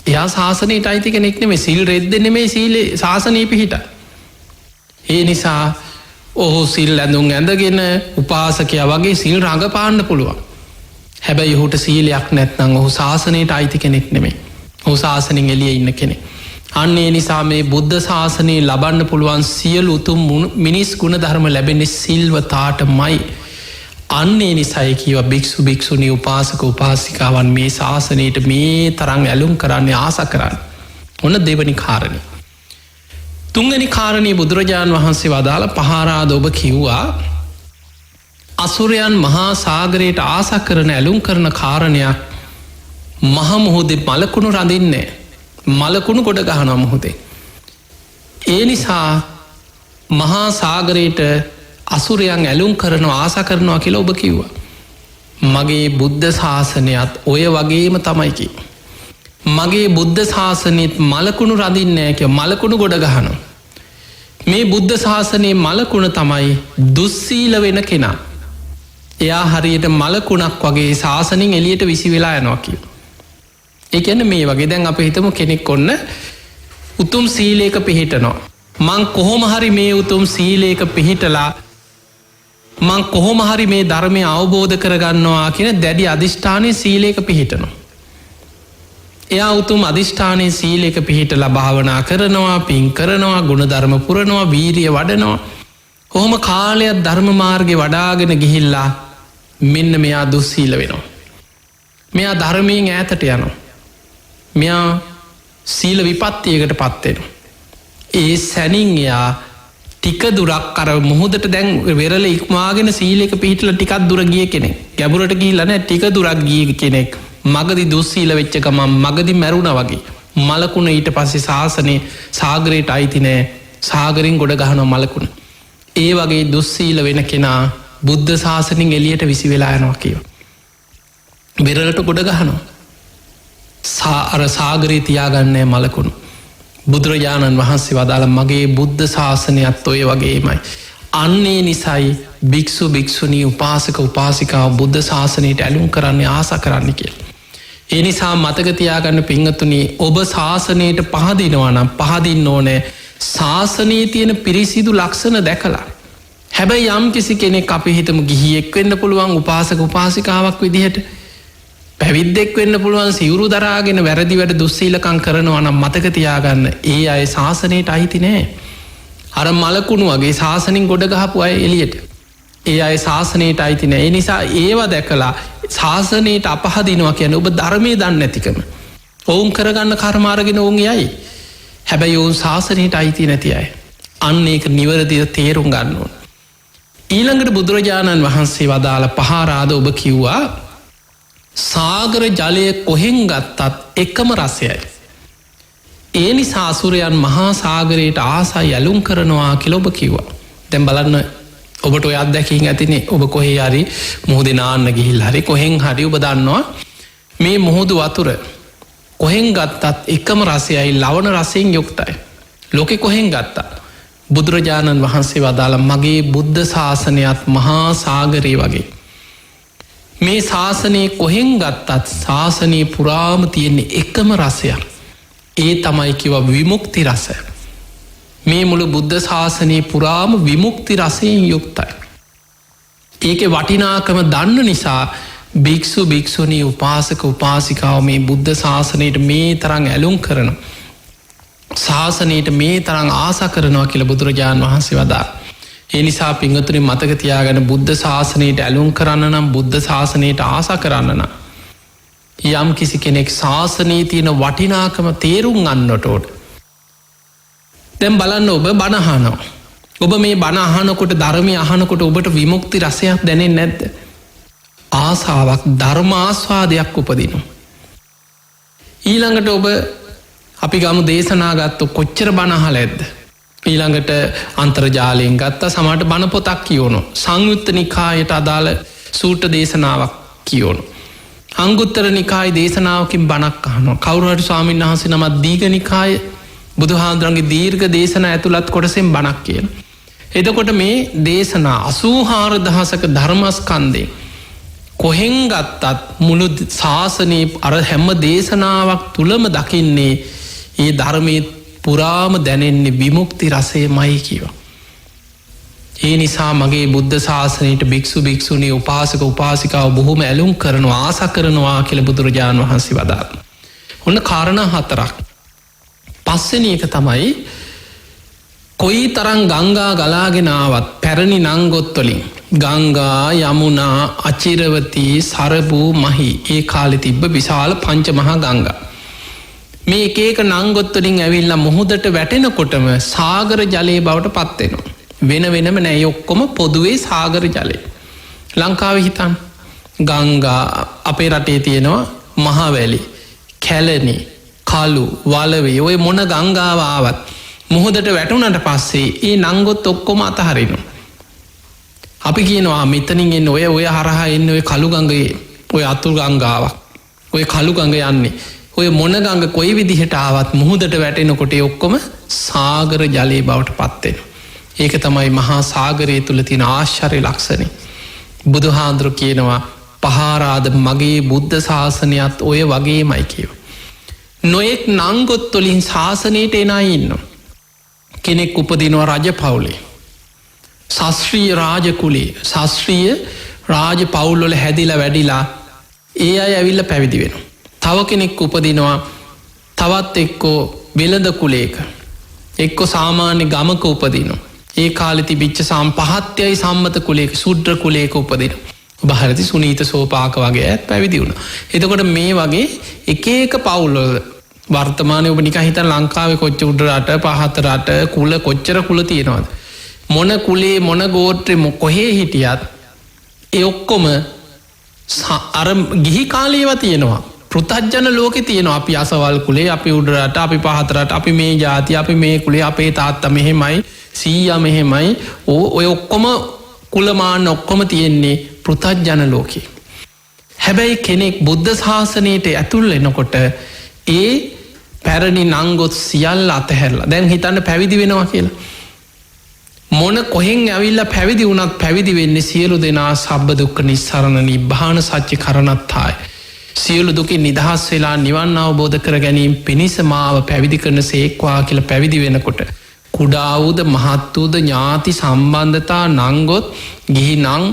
එයා ශාසනයට අයිති කෙනෙක් නෙමෙයි. සීල් රෙද්ද නෙමෙයි සීලේ ශාසනය පිහිට. ඒ නිසා ඔහු සිල් ඇඳුම් ඇඳගෙන උපාසකයා වගේ සිල් රඟපාන්න පුළුවන්. හැබැයි ඔහුට සීලයක් නැත්නම් ඔහු ශාසනයට අයිති කෙනෙක් නෙමෙයි. ඔහු ශාසනයෙන් එළියේ ඉන්න කෙනෙක්. අන්න ඒ නිසා මේ බුද්ධ ශාසනයේ ලබන්න පුළුවන් සියලු උතුම් මිනිස් ගුණ ධර්ම ලැබෙන්නේ සිල්වතාටමයි. අන්න ඒ නිසායි කියව භික්ෂු භික්ෂුණී උපාසක උපාසිකාවන් මේ ශාසනයට මේ තරම් ඇලුම් කරන්නේ ආස කරන්නේ. ඔන්න දෙවනි කාරණේ. තුන්වෙනි කාරණේ බුදුරජාණන් වහන්සේ වදාළ පහාරාද ඔබ කිව්වා අසුරයන් මහා සාගරයට ආස කරන ඇලුම් කරන කාරණයක් මහ මුහුදේ මලකුණු රඳින්නේ මලකුණු ගොඩ ගහනවා මුහුදේ. ඒ නිසා මහා සාගරයට අසුරයන් ඇලුම් කරනවා ආස කරනවා කියලා ඔබ කිව්වා. මගේ බුද්ධ ශාසනයත් ඔය වගේම තමයි කිව්වේ. මගේ බුද්ධ ශාසනයත් මලකුණු රඳින්නේ කිය මලකුණු ගොඩ ගහනවා. මේ බුද්ධ ශාසනයේ මලකුණ තමයි දුස්සීල වෙන කෙනා. එයා හරියට මලකුණක් වගේ ශාසනින් එලියට විසි වෙලා යනවා කිය. ඒ කියන්නේ මේ වගේ දැන් අප හිතමු කෙනෙක් ඔන්න උතුම් සීලේක පිහිටනවා. මං කොහොම හරි මේ උතුම් සීලේක පිහිටලා මං කොහොම හරි මේ ධර්මය අවබෝධ කරගන්නවා කියන දැඩි අධිෂ්ඨානය සීලේක පිහිටනවා. එයා උතුම් අධිෂ්ඨානයේ සීලේක පිහිටලා භාවනා කරනවා පින් කරනවා ගුණධර්ම පුරනවා වීරිය වඩනවා. කොහොම කාලයක් ධර්ම මාර්ගය වඩාගෙන ගිහිල්ලා මෙන්න මෙයා දුස්සීල වෙනවා. මෙයා ධර්මයෙන් ඈතට යනවා. මෙයා සීල විපත්තියකට පත්වෙනවා. ඒ සැනින් එයා ටික දුරක් කර මුහුදට දැන් වෙරල ඉක්මාගෙන සීලක පිහිටල ටිකක් දුර ගිය කෙනෙක් ගැබුරට ගිහිල්ලන ටික දුරක් ගිය කෙනෙක් මගදි දුස්සීල වෙච්ච ගමන් මගදි මැරුණ වගේ මලකුණ ඊට පස්සේ ශාසනය සාගරයට අයිතිනෑ සාගරින් ගොඩ ගහනව මලකුණ. ඒ වගේ දුස්සීල වෙන කෙනා බුද්ධ ශාසනින් එලියට විසි වෙලා යනවා කියව. වෙරලට ගොඩ ගහනවා. අර සාගරී තියාගන්නේ මලකුණු. බුදුරජාණන් වහන්සේ වදාළ මගේ බුද්ධ ශාසනයත් ඔය වගේමයි. අන්නේ නිසයි භික්‍ෂු භික්‍ෂුණී උපාසක උපාසිකාව බුද්ධ ශාසනයට ඇලුම් කරන්නේ ආස කරන්න කියල. ඒ නිසා මතකතියාගන්න පිංහතුනී ඔබ ශාසනයට පහදිනවනම් පහදින්න ඕනෑ ශාසනයේ තියෙන පිරිසිදු ලක්ෂණ දැකලා. හැබැයි යම් කිසි කෙනෙක් අපි හිතම ගිහියෙක් වෙන්න පුළුවන් උපාසක උපාසිකාවක් විදිහට පැවිද්දෙක් වෙන්න පුළුවන් සිවුරු දරාගෙන වැරදි වැඩ දුස්සීලකං කරනවා නම් මතකතියාගන්න ඒ අය ශාසනයට අයිති නෑ. අර මලකුණු වගේ ශාසනින් ගොඩ ගහපු අය එලියට. ඒ අය ශාසනයට අයිති නෑ. ඒ නිසා ඒවා දැකලා ශාසනයට අපහදිනවා කියන ඔබ ධර්මය දන්න ඇතිකම. ඔවුන් කරගන්න කර්මාරගෙන ඔවුන් යයි. හැබැයි ඔවුන් ශාසනයට අයිති නැති අය. අන්න ඒක නිවරදිව තේරුම් ගන්න ඕන. ඊළඟට බුදුරජාණන් වහන්සේ වදාළ පහාරාද ඔබ කිව්වා සාගර ජලය කොහෙන් ගත්තත් එකම රසයයි. ඒ නිසා අසුරයන් මහා සාගරයට ආසා යලුම් කරනවා කියල ඔබ කිව්වා. දැම් බලන්න ඔබට ඔය අත්දැකින් ඇතිනේ ඔබ කොහේ හරි මුහුදේ නාන්න ගිහිල් හරි කොහෙන් හරි ඔබ දන්නවා මේ මුහුදු වතුර කොහෙන් ගත්තත් එකම රසයයි ලවන රසයෙන් යුක්තයි. ලෝකෙ කොහෙන් ගත්තා. බුදුරජාණන් වහන්සේ වදාළ මගේ බුද්ධ ශාසනයත් මහා සාගරය වගේ. මේ ශාසනයේ කොහෙන් ගත්තත් ශාසනයේ පුරාම තියෙන්නේ එකම රසයක්. ඒ තමයි කිව විමුක්ති රස. මේ මුළු බුද්ධ ශාසනයේ පුරාම විමුක්ති රසයෙන් යුක්තයි. ඒක වටිනාකම දන්න නිසා භික්‍ෂු භික්‍ෂුණී උපාසක උපාසිකාව මේ බුද්ධ ශාසනයට මේ තරං ඇලුම් කරන. ශාසනයට මේ තරං ආස කරනවා කියල බුදුරජාණන් වහන්සේ වදා. ඒ නිසා පිංගතුනි මතක තියාගෙන බුද්ධ ශාසනයට ඇලුම් කරන්න නම් බුද්ධ ශාසනයට ආස කරන්න නම්. යම් කිසි කෙනෙක් ශාසනයේ තියෙන වටිනාකම තේරුම් ගන්නටෝට. දැම් බලන්න ඔබ බණහනෝ. ඔබ මේ බණහනකොට ධර්මය අහනකොට ඔබට විමුක්ති රසයක් දැනෙන් නැද්ද. ආසාාවක් ධර්මාස්වාදයක් උපදිනු. ඊළඟට ඔබ අපි ගමු දේශනාගත්තු කොච්චර බණහල ඇද්ද. ඊළඟට අන්තර්ජාලයෙන් ගත්තා සමට බණ පොතක් කියෝනු. සංයුත්ත නිකායට අදාළ සූට දේශනාවක් කියෝනු. අංගුත්තර නිකායි දේශනාවකින් බණක් අහනවා. කවුරුහට ස්වාමීන් වහන්සේ නමත් දීග නිකාය බුදුහාන්දුරන්ගේ දීර්ඝ දේශන ඇතුළත් කොටසෙන් බණක් කියන. එතකොට මේ දේශනා 84,000ක ධර්මස්කන්දේ කොහෙන් ගත්තත් මුළු ශාසනයේ අර හැම දේශනාවක් තුළම දකින්නේ ඒ ධර්මයේ පුරාම දැනෙන්නේ විමුක්ති රසයමයි කියවා. ඒ නිසා මගේ බුද්ධ ශාසනයට භික්ෂු භික්ෂුණී උපාසක උපාසිකාව බොහොම ඇලුම් කරනවා ආස කරනවා කියලා බුදුරජාණන් වහන්සේ වදාළා. ඔන්න කාරණා 4ක්. පස්වෙනි එක තමයි කොයි තරම් ගංගා ගලාගෙන ආවත් පැරණි නංගොත් වලින් ගංගා යමුනා අචිරවතී සරබූ මහි ඒ කාලේ තිබ්බ විශාල පංච මහා ගංගා මේ එක එක නංගොත් වලින් ඇවිල්ලා මුහුදට වැටෙනකොටම සාගර ජලයේ බවට පත් වෙනවා. වෙන වෙනම නෑ ඔක්කොම පොදුවේ සාගර ජලය. ලංකාවේ හිතන්න ගංගා අපේ රටේ තියෙනවා මහවැලි කැලණි කළු වලවේ ඔය මොන ගංගාව ආවත් මුහුදට වැටුනට පස්සේ ඒ නංගොත් ඔක්කොම අතහරිනවා. අපි කියනවා මෙතනින් එන්න ඔය හරහා එන්න ඔය කළු ගඟේ ඔය අතුරු ගංගාවක් ඔය කළු ගඟ යන්නේ ඔය මොන ගඟ කොයි විදිහට ආවත් මුහුදට වැටෙනකොට ඔක්කොම සාගර ජලයේ බවට පත් වෙනවා. ඒක තමයි මහා සාගරය තුල තියෙන ආශ්චර්ය ලක්ෂණය. බුදුහාඳුරු කියනවා පහාරාද මගේ බුද්ධ ශාසනයත් ඔය වගේමයි කියව. නොයෙක් නංගොත් වලින් ශාසනයට එන අය ඉන්නවා. කෙනෙක් උපදිනවා රජ පවුලේ. ශාස්ත්‍රීය රාජ කුලේ ශාස්ත්‍රීය රාජ පවුල්වල හැදිලා වැඩිලා ඒ අය ඇවිල්ලා පැවිදි වෙනවා. තව කෙනෙක් උපදිනවා තවත් එක්කෝ වෙළඳ කුලයක එක්කෝ සාමාන්‍ය ගමක උපදිනවා. ඒ කාලේ තිබිච්ච පහත්යයි සම්මත කුලයක ශුද්‍ර කුලයක උපදිනවා. ඔබ හරිති සුනීත සෝපාක වගේ ඇත් පැවිදි වුණා. එතකොට මේ වගේ එක එක පවුල්වල වර්තමානය ඔබ නිකන් හිතන්න ලංකාවේ කොච්චර උඩ රට පහත රට කුල කොච්චර කුල තියෙනවද? මොන කුලේ මොන ගෝත්‍රේ කොහේ හිටියත් ඒ ඔක්කොම අර ගිහි කාලේව තියෙනවා. පෘථග්ජන ලෝකේ තියෙනවා. අපි අසවල් කුලේ අපි උඩ රට අපි පහත රට අපි මේ ජාතිය අපි මේ කුලේ අපේ තාත්තා මෙහෙමයි සීයා මෙහෙමයි ඔය ඔක්කොම කුලමාන ඔක්කොම තියෙන්නේ පෘථග්ජන ලෝකේ. හැබැයි කෙනෙක් බුද්ධ ශාසනයට ඇතුල් වෙනකොට ඒ පැරණි නංගොත් සියල්ල අතහැරලා දැන් හිතන්න පැවිදි වෙනවා කියලා. මොන කොහෙන් ඇවිල්ලා පැවිදි වුණත් පැවිදි වෙන්නේ සියලු දෙනා සබ්බ දුක්ඛ නිස්සරණ නිබ්බාන සත්‍ය කරණත්තාය. සියලු දුකින් නිදහස් වෙලා නිවන් අවබෝධ කර ගැනීම පිණිස මාව පැවිදි කරන සේක්වා කියලා පැවිදි වෙනකොට කුඩා වූද මහත් වූද ඥාති සම්බන්ධතා නංගොත් ගිහි නං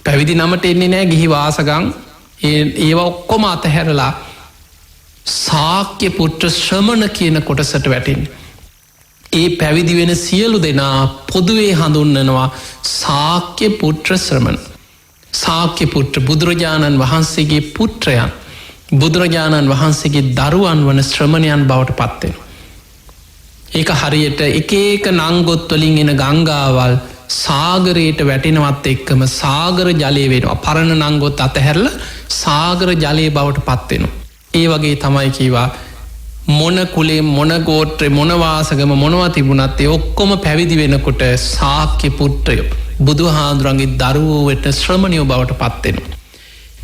පැවිදි නමට එන්නේ නැහැ ගිහි වාසගම් ඒවා ඔක්කොම අතහැරලා ශාක්‍ය පුත්‍ර ශ්‍රමණ කියන කොටසට වැටෙන්නේ. ඒ පැවිදි වෙන සියලු දෙනා පොදුවේ හඳුන්වනවා ශාක්‍ය පුත්‍ර ශ්‍රමණ. ශාක්‍ය පුත්‍ර බුදුරජාණන් වහන්සේගේ පුත්‍රයන් බුදුරජාණන් වහන්සේගේ දරුවන් වන ශ්‍රමණයන් බවට පත් වෙනවා. ඒක හරියට එක එක නංගොත් වලින් එන ගංගාවල් සාගරයට වැටෙනවත් එක්කම සාගර ජලය වෙනවා. පරණ නංගොත් අතහැරලා සාගර ජලයේ බවට පත් වෙනවා. ඒ වගේ තමයි කීවා මොන කුලේ මොන ගෝත්‍රේ මොන වාසගම මොනවා තිබුණත් ඒ ඔක්කොම පැවිදි වෙනකොට ශාක්‍ය පුත්‍රයෝ බුදුහාඳුරන්ගේ දරුවෝ වෙත ශ්‍රමණයෝ බවට පත් වෙනවා.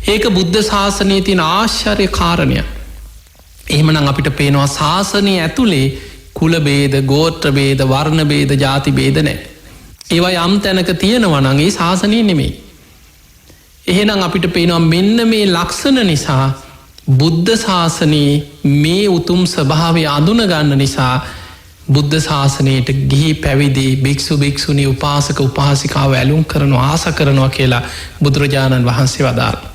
ඒක බුද්ධ ශාසනයේ තියෙන ආශ්චර්ය කාරණයක්. එහෙමනම් අපිට පේනවා ශාසනය ඇතුලේ කුල ભેද, ගෝත්‍ර ભેද, වර්ණ ભેද, ಜಾති ભેද නැහැ. ඒවා යම් තැනක තියෙනවා නම් ඒ ශාසනය නෙමෙයි. එහෙනම් අපිට පේනවා මෙන්න මේ ලක්ෂණ නිසා බුද්ධ ශාසනයේ මේ උතුම් ස්වභාවය අඳුන ගන්න නිසා බුද්ධ ශාසනයට ගිහි පැවිදි භික්ෂු භික්ෂුණී උපාසක උපාසිකාව ඇලුම් කරනවා ආස කරනවා කියලා බුදුරජාණන් වහන්සේ වදාළා.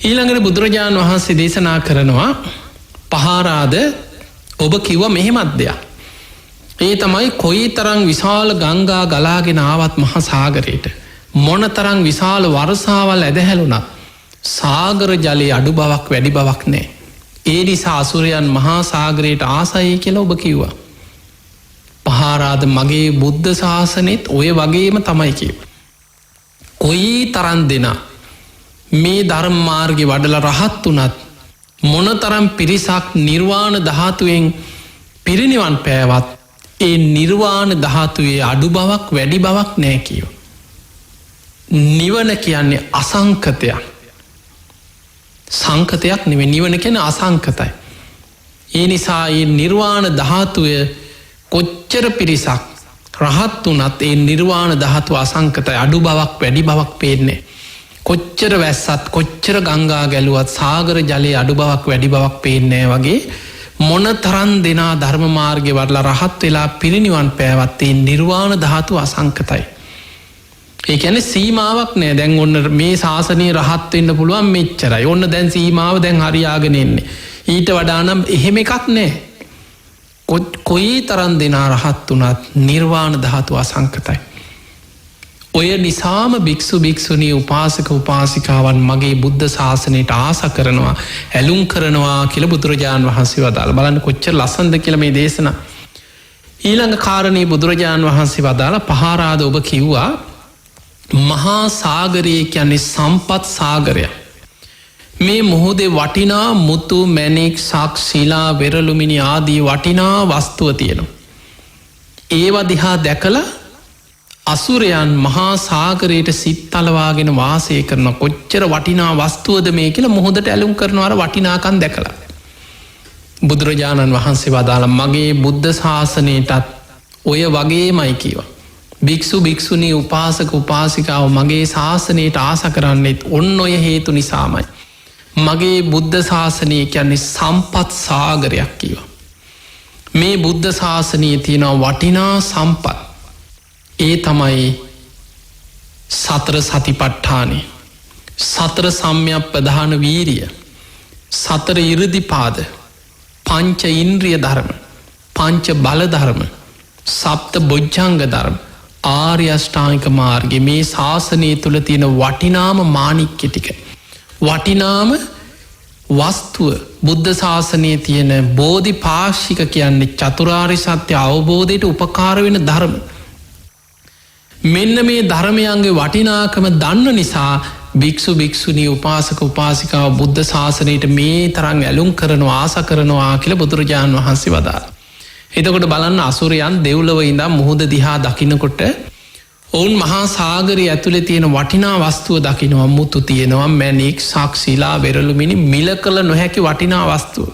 ඊළඟට බුදුරජාණන් වහන්සේ දේශනා කරනවා පහාරාද ඔබ කිව්වා මෙහෙමත් දෙයක්. ඒ තමයි කොයි තරම් විශාල ගංගා ගලාගෙන ආවත් මහා සාගරයට මොන තරම් විශාල වර්ෂාවල් ඇදහැළුණත් සාගර ජලයේ අඩු බවක් වැඩි බවක් නෑ. ඒ නිසා අසුරයන් මහා සාගරයට ආසයි කියලා ඔබ කිව්වා. පහාරාද මගේ බුද්ධ ශාසනෙත් ඔය වගේම තමයි කිව්වා. කොයි තරම් දෙනා මේ ධර්ම මාර්ගේ වඩලා රහත් වුණත් මොනතරම් පිරිසක් නිර්වාණ ධාතුවෙන් පිරිනිවන් පෑවත් ඒ නිර්වාණ ධාතුවේ අඩු බවක් වැඩි බවක් නෑ කියව. නිවන කියන්නේ අසංකතයක්. සංකතයක් නෙවෙයි නිවන කියන අසංකතයි. ඒ නිසා මේ නිර්වාණ ධාතුව කොච්චර පිරිසක් රහත් වුණත් ඒ නිර්වාණ ධාතුව අසංකතයි අඩු බවක් වැඩි බවක් පේන්නේ. කොච්චර වැස්සත් කොච්චර ගංගා ගැලුවත් සාගර ජලයේ අඩු බවක් වැඩි බවක් පේන්නේ වගේ මොන තරන් දෙනා ධර්ම මාර්ගය වඩලා රහත් වෙලා පිරිනිවන් පෑවත්තේ නිර්වාණ ධාතු අසංකතයි. ඒ කියන්නේ සීමාවක් නෑ. දැන් ඔන්න මේ ශාසනයේ රහත් වෙන්න පුළුවන් මෙච්චරයි. ඔන්න දැන් සීමාව දැන් හරියාගෙන එන්නේ. ඊට වඩා නම් එහෙම එකක් නෑ. කොයි තරම් දෙනා රහත් වුණත් නිර්වාණ ධාතු අසංකතයි. ඔය නිසාම භික්ෂු භික්ෂුණී උපාසක උපාසිකාවන් මගේ බුද්ධ ශාසනයට ආස කරනවා ඇලුම් කරනවා කියලා බුදුරජාණන් වහන්සේ වදාළ. බලන්න කොච්චර ලස්සනද කියලා මේ දේශනා. ඊළඟ කාරණේ බුදුරජාණන් වහන්සේ වදාළ පහාරාද ඔබ කිව්වා මහා සාගරය කියන්නේ සම්පත් සාගරය. මේ මුහුදේ වටිනා මුතු මැණික් සක් ශිලා වෙරළුමිනි ආදී වටිනා වස්තුව තියෙනවා. ඒවා දිහා දැකලා අසුරයන් මහා සාගරයට සිත් තලවාගෙන වාසය කරන කොච්චර වටිනා වස්තුවද මේ කියලා මුහුදට ඇලුම් කරනවර වටිනාකම් දැකලා. බුදුරජාණන් වහන්සේ වදාළ මගේ බුද්ධ ශාසනයටත් ඔය වගේමයි කීවා. භික්ෂු භික්ෂුණී උපාසක උපාසිකාව මගේ ශාසනයට ආස කරන්නෙත් ඔන්න ඔය හේතු නිසාමයි. මගේ බුද්ධ ශාසනය කියන්නේ සම්පත් සාගරයක් කීවා. මේ බුද්ධ ශාසනයේ තියෙනවා වටිනා සම්පත්. ඒ තමයි සතර සතිපට්ඨානය, සතර සම්‍යක් ප්‍රධාන වීරිය, සතර ඉරදිපාද, පංච ඉන්ද්‍රිය ධර්ම, පංච බල ධර්ම, සප්ත බොජ්ජංග ධර්ම, ආර්ය අෂ්ටාංගික මාර්ගය. මේ ශාසනය තුළ තියෙන වටිනාම මාණික්‍ය ටික, වටිනාම වස්තුව බුද්ධ ශාසනයේ තියෙන බෝධිපාක්ෂික කියන්නේ චතුරාර්ය සත්‍ය අවබෝධයට උපකාර වෙන ධර්ම. මෙන්න මේ ධර්මයන්ගේ වටිනාකම දන්න නිසා භික්ෂු භික්ෂුණී උපාසක උපාසිකාව බුද්ධ ශාසනයට මේ තරම් ඇලුම් කරනවා ආස කරනවා කියලා බුදුරජාණන් වහන්සේ වදාළා. එතකොට බලන්න අසුරයන් දෙව්ලොව ඉඳන් මුහුද දිහා දකින්නකොට ඔවුන් මහා සාගරය ඇතුලේ තියෙන වටිනා වස්තුව දකිනවා. මුතු තියෙනවා, මැණික් සක් ශිලා වෙරළුමිනි මිල කළ නොහැකි වටිනා වස්තුව.